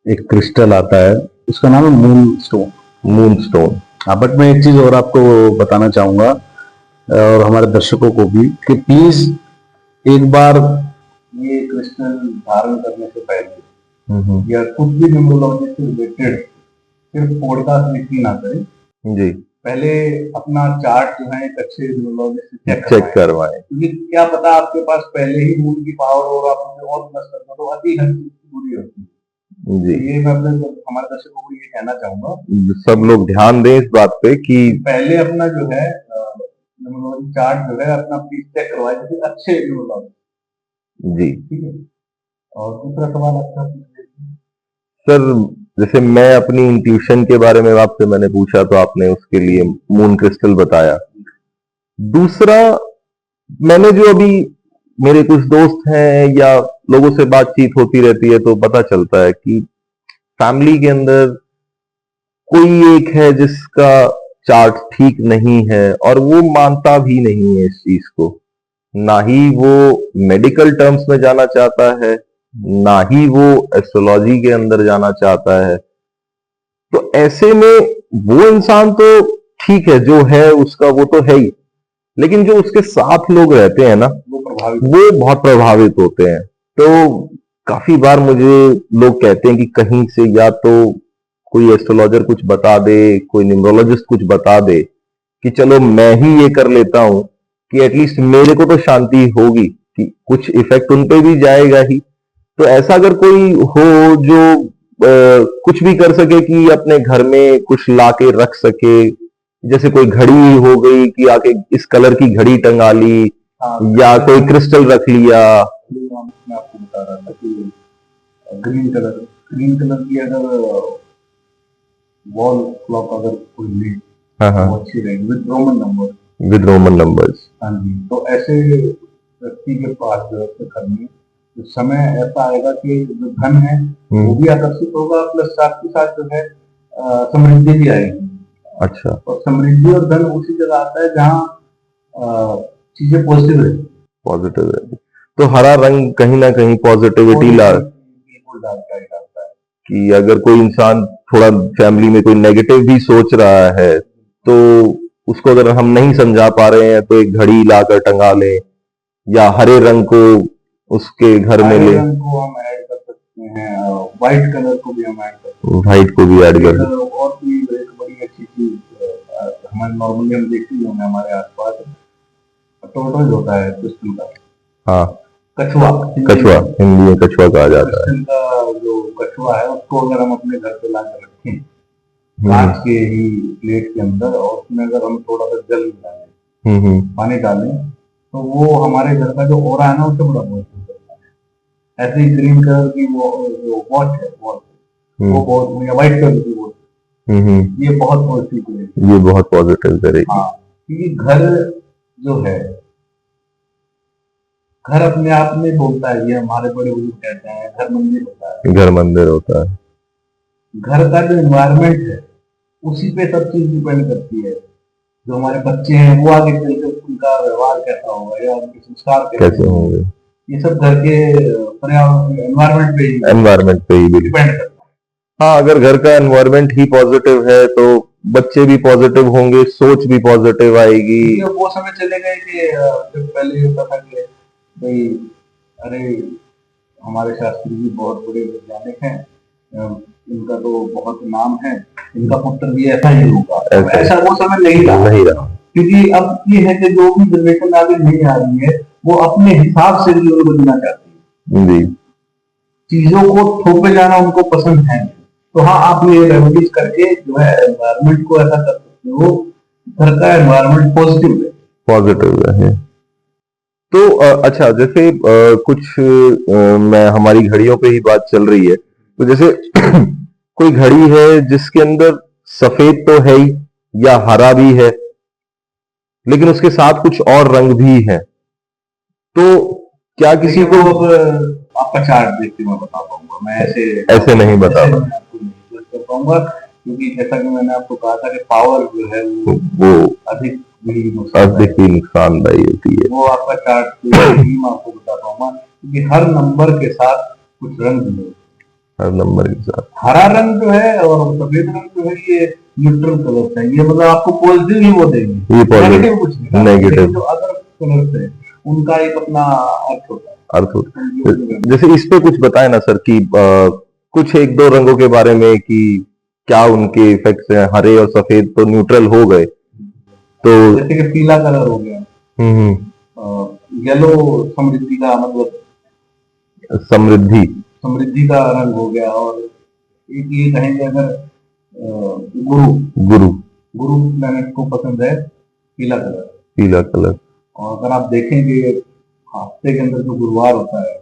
एक क्रिस्टल आता है, उसका नाम है मून स्टोन। Moon stone. हाँ, बट मैं एक चीज और आपको बताना चाहूंगा और हमारे दर्शकों को भी, कि प्लीज एक बार ये क्रिस्टल धारण करने से पहले या कुछ भी न्यूमरोलॉजी से रिलेटेड सिर्फ पॉडकास्ट लिखी ना करें जी, पहले अपना चार्ट जो है एक अच्छे न्यूमरोलॉजी से चेक करवाएं, क्योंकि क्या पता आपके पास पहले ही मून की पावर और आप उसे और प्लस कर दो, तो अति हर चीज की बुरी होती है जी। ये मैं अपने हमारे दर्शकों को ये कहना चाहूंगा, सब लोग ध्यान दें इस बात पे कि पहले अपना जो है न्यूमरोलॉजी चार्ट जो है अपना प्लीज चेक करवाए, जैसे अच्छे न्यूमरोलॉजी। जी ठीक है। और दूसरा सवाल आपका सर, जैसे मैं अपनी इंट्यूशन के बारे में आपसे मैंने पूछा, तो आपने उसके लिए मून क्रिस्टल बताया। दूसरा, मैंने जो अभी मेरे कुछ दोस्त हैं या लोगों से बातचीत होती रहती है, तो पता चलता है कि फैमिली के अंदर कोई एक है जिसका चार्ट ठीक नहीं है, और वो मानता भी नहीं है इस चीज को, ना ही वो मेडिकल टर्म्स में जाना चाहता है, ना ही वो एस्ट्रोलॉजी के अंदर जाना चाहता है। तो ऐसे में वो इंसान तो ठीक है, जो है उसका वो तो है ही, लेकिन जो उसके साथ लोग रहते हैं ना, वो बहुत प्रभावित होते हैं। तो काफी बार मुझे लोग कहते हैं कि कहीं से या तो कोई एस्ट्रोलॉजर कुछ बता दे, कोई न्यूमरोलॉजिस्ट कुछ बता दे, कि चलो मैं ही ये कर लेता हूं कि एटलीस्ट मेरे को तो शांति होगी, कि कुछ इफेक्ट उन पे भी जाएगा ही। तो ऐसा अगर कोई हो जो कुछ भी कर सके, कि अपने घर में कुछ ला के रख सके, जैसे कोई घड़ी हो गई कि आके इस कलर की घड़ी टंगा ली, या कोई क्रिस्टल रख लिया। मैं आपको बता रहा था कि ग्रीन कलर की अगर वॉल क्लॉक अगर कोई ले, वो अच्छी रहेगी विद रोमन नंबर्स। हाँ जी। तो ऐसे व्यक्ति के पास जो है घर में समय ऐसा आएगा कि जो धन है वो भी आकर्षित होगा, प्लस साथ के साथ जो है समृद्धि भी आएगी। अच्छा। और समृद्धि और धन उसी जगह आता है जहाँ चीजें पॉजिटिव है। तो हरा रंग कहीं ना कहीं पॉजिटिविटी डालता है। कि अगर कोई इंसान थोड़ा फैमिली में कोई नेगेटिव भी सोच रहा है, तो उसको अगर हम नहीं समझा पा रहे हैं, तो एक घड़ी लाकर टंगा ले, या हरे रंग को उसके घर में ले। रंग को हम ऐड कर सकते हैं, व्हाइट कलर को भी हम ऐड कर सकते हैं। व्हाइट को भी ऐड कर सकते हैं। और भी एक बड़ी अच्छी चीज हमारे नॉर्मली हम देखते ही होंगे हमारे आसपास, टोटल होता है क्रिस्टल का। हाँ, कछुआ हिंदी में कछुआ कहा जाता है। क्रिस्टल का जो कछुआ है, उसको अगर हम अपने घर पे ला कर रखें कांच के ही प्लेट के अंदर, और उसमें अगर हम थोड़ा सा जल डालें, पानी डालें, तो वो हमारे घर का जो ऑरा है ना, उससे बड़ा बहुत करता है। ऐसे ही ग्रीन कलर की वो वॉच है, वो बहुत, या व्हाइट कलर की वॉच, ये बहुत पॉजिटिव करेगी। ये बहुत पॉजिटिव करेगी। हाँ, क्योंकि घर जो है, घर अपने आप में बोलता है, ये हमारे बड़े बुजुर्ग कहते हैं, घर मंदिर होता है। घर मंदिर होता है। घर का जो एनवायरनमेंट है, उसी पे सब चीज डिपेंड करती है। जो हमारे बच्चे हैं, वो आगे चलकर उनका व्यवहार कैसा होगा, या उनके संस्कार कैसे होंगे, ये सब घर के पर्यावरण एनवायरनमेंट पे ही डिपेंड करता है। हाँ, अगर घर का एनवायरनमेंट ही पॉजिटिव है, तो बच्चे भी पॉजिटिव होंगे, सोच भी पॉजिटिव आएगी। क्योंकि वो समय चले गए कि जब पहले ये होता था कि भाई अरे हमारे शास्त्री जी बहुत बड़े वैज्ञानिक हैं, इनका तो बहुत नाम है, इनका पुत्र भी ऐसा ही होगा। ऐसा वो समय नहीं रहा। क्योंकि अब ये है कि जो भी जनरेशन आगे नहीं आ रही है वो अपने हिसाब से जीवन को जीना चाहती है जी। चीजों को थोपे जाना उनको पसंद है। तो हाँ, आप ये रेमेडीज करके जो है एनवायरमेंट को ऐसा कर सकते हो, घर का एनवायरमेंट पॉजिटिव रहे। तो अच्छा, जैसे कुछ मैं हमारी घड़ियों पे ही बात चल रही है, तो जैसे कोई घड़ी है जिसके अंदर सफेद तो है ही या हरा भी है, लेकिन उसके साथ कुछ और रंग भी है, तो क्या किसी को आपका चार्ट देख के मैं बता पाऊंगा, मैं ऐसे नहीं बता पाऊंगा, क्योंकि जैसा कि मैंने आपको कहा था कि पावर जो है वो अधिक ही नुकसानदायी होती है। वो आपका चार्ट मैं आपको बता पाऊंगा, क्योंकि हर नंबर के साथ कुछ रंग भी होते, हर नंबर के साथ हरा रंग जो है और सफेद रंग जो है ये न्यूट्रल कलर है, ये मतलब आपको पॉजिटिव ही वो देंगे, ये नेगेटिव कुछ नहीं, नेगेटिव जो अदर कलर है उनका एक अपना अर्थ होता है। जैसे इस पे कुछ बताए ना सर कि कुछ एक दो रंगों के बारे में कि क्या उनके इफेक्ट्स हैं। हरे और सफेद तो न्यूट्रल हो गए, तो जैसे कि पीला कलर हो गया, येलो समृद्धि का मतलब समृद्धि का रंग हो गया, और एक ये कहेंगे अगर गुरु प्लैनेट को पसंद है पीला कलर। और अगर आप देखेंगे हफ्ते के अंदर जो गुरुवार होता है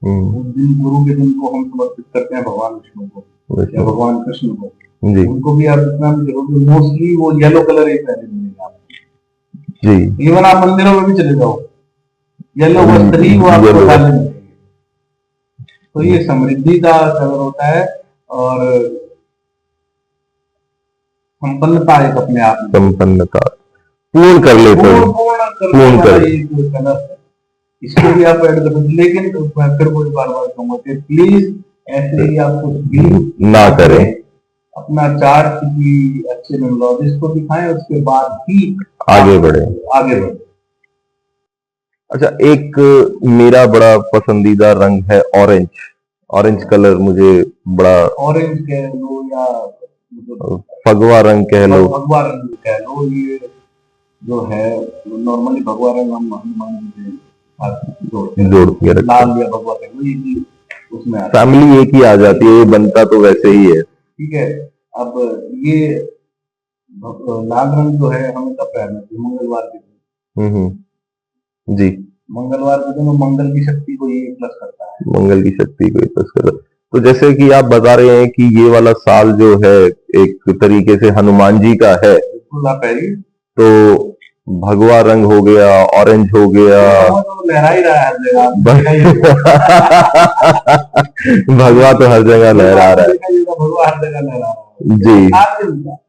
उस दिन गुरु के दिन को हम समर्पित करते हैं भगवान विष्णु को या भगवान कृष्ण को। उनको भी आप इतना भी देखोगे मोस्टली वो येलो कलर ही पहने मिलेंगे आपको जी। इवन आप मंदिरों में भी चले जाओ येलो वस्त्र ही वो आपको डालने मिलेंगे। तो ये समृद्धि का कलर होता है और संपन्नता एक अपने आप में, संपन्नता पूर्ण कर लेते हैं, पूर्ण कर कलर है, इसको भी आप ऐड कर सकते। लेकिन मैं फिर कोई बार कहूंगा कि प्लीज ऐसे ही आप कुछ भी ना करें, अपना चार्ट किसी अच्छे न्यूमरोलॉजिस्ट को दिखाएं, उसके बाद ही आगे बढ़े। अच्छा, एक मेरा बड़ा पसंदीदा रंग है ऑरेंज कलर। मुझे बड़ा ऑरेंज कह लो या भगवा रंग कह लो, ये जो है नॉर्मली भगवा रंग हम हनुमान जी से जोड़ते हैं, लाल या भगवा रंग ये उसमें फैमिली एक ही आ जाती है, ये बनता तो वैसे ही है। ठीक है, अब ये लाल रंग जो है हमें कब पहनना चाहिए? मंगलवार के दिन जी, मंगलवार के दिन मंगल की शक्ति को ये प्लस करता है, मंगल की शक्ति को प्लस करता है। तो जैसे कि आप बता रहे हैं कि ये वाला साल जो है एक तरीके से हनुमान जी का है, तो भगवा रंग हो गया, ऑरेंज हो गया, तो लहरा ही रहा है भगवा तो हर जगह लहरा रहा है, भगवा हर जगह लहरा रहा है जी।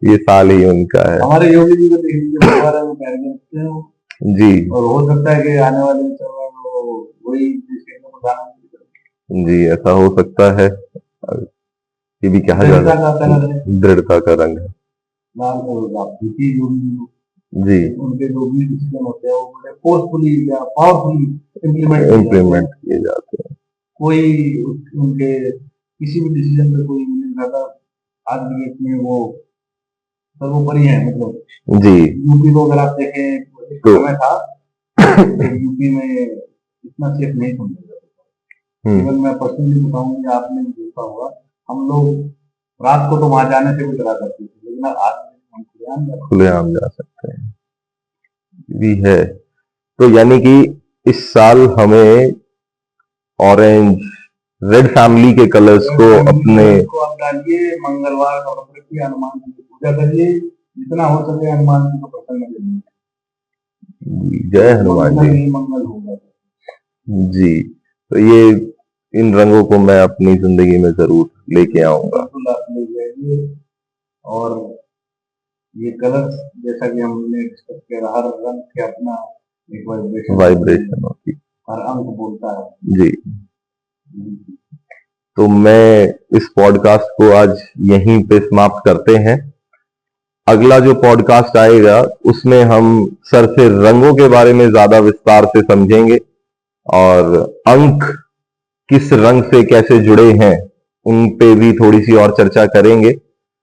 ये साल ही उनका है। हमारे योगी जी को देखिए भगवा रंग पहन के रखते हैं जी, और हो सकता है कि आने वाले समय में वही जी, ऐसा हो सकता है। ये भी कहा जाता है दृढ़ता का रंग है जी। उनके जो भी डिसीजन होते हैं वो बड़े फोर्सफुली या पावरफुली इम्प्लीमेंट किए जाते हैं। कोई उनके किसी भी डिसीजन पे कोई नहीं रहता। आज की डेट में वो सर्वोपरि है, मतलब जी। यूपी को अगर आप देखें तो समय था यूपी में इतना सेफ नहीं समझा जाता। इवन मैं पर्सनली बताऊंगी, आपने देखा होगा हम लोग रात को तो वहां जाने से भी डरा करते थे, लेकिन आज हम खुलेआम जा सकते हैं भी है। तो यानी कि इस साल हमें ऑरेंज रेड फैमिली के कलर्स को अपने आप डालिए, मंगलवार का व्रत रखिए, हनुमान जी की पूजा करिए, जितना हो सके हनुमान जी को प्रसन्न करिए। जय हनुमान जी। मंगल होगा जी। तो ये इन रंगों को मैं अपनी जिंदगी में जरूर लेके आऊंगा। ले जाइए, और ये कलर जैसा कि हमने डिस्कस किया, हर रंग के अपना एक वाइब्रेशन होती है, हर अंक बोलता है जी। तो मैं इस पॉडकास्ट को आज यहीं पे समाप्त करते हैं। अगला जो पॉडकास्ट आएगा उसमें हम सर से रंगों के बारे में ज्यादा विस्तार से समझेंगे और अंक किस रंग से कैसे जुड़े हैं उन पे भी थोड़ी सी और चर्चा करेंगे।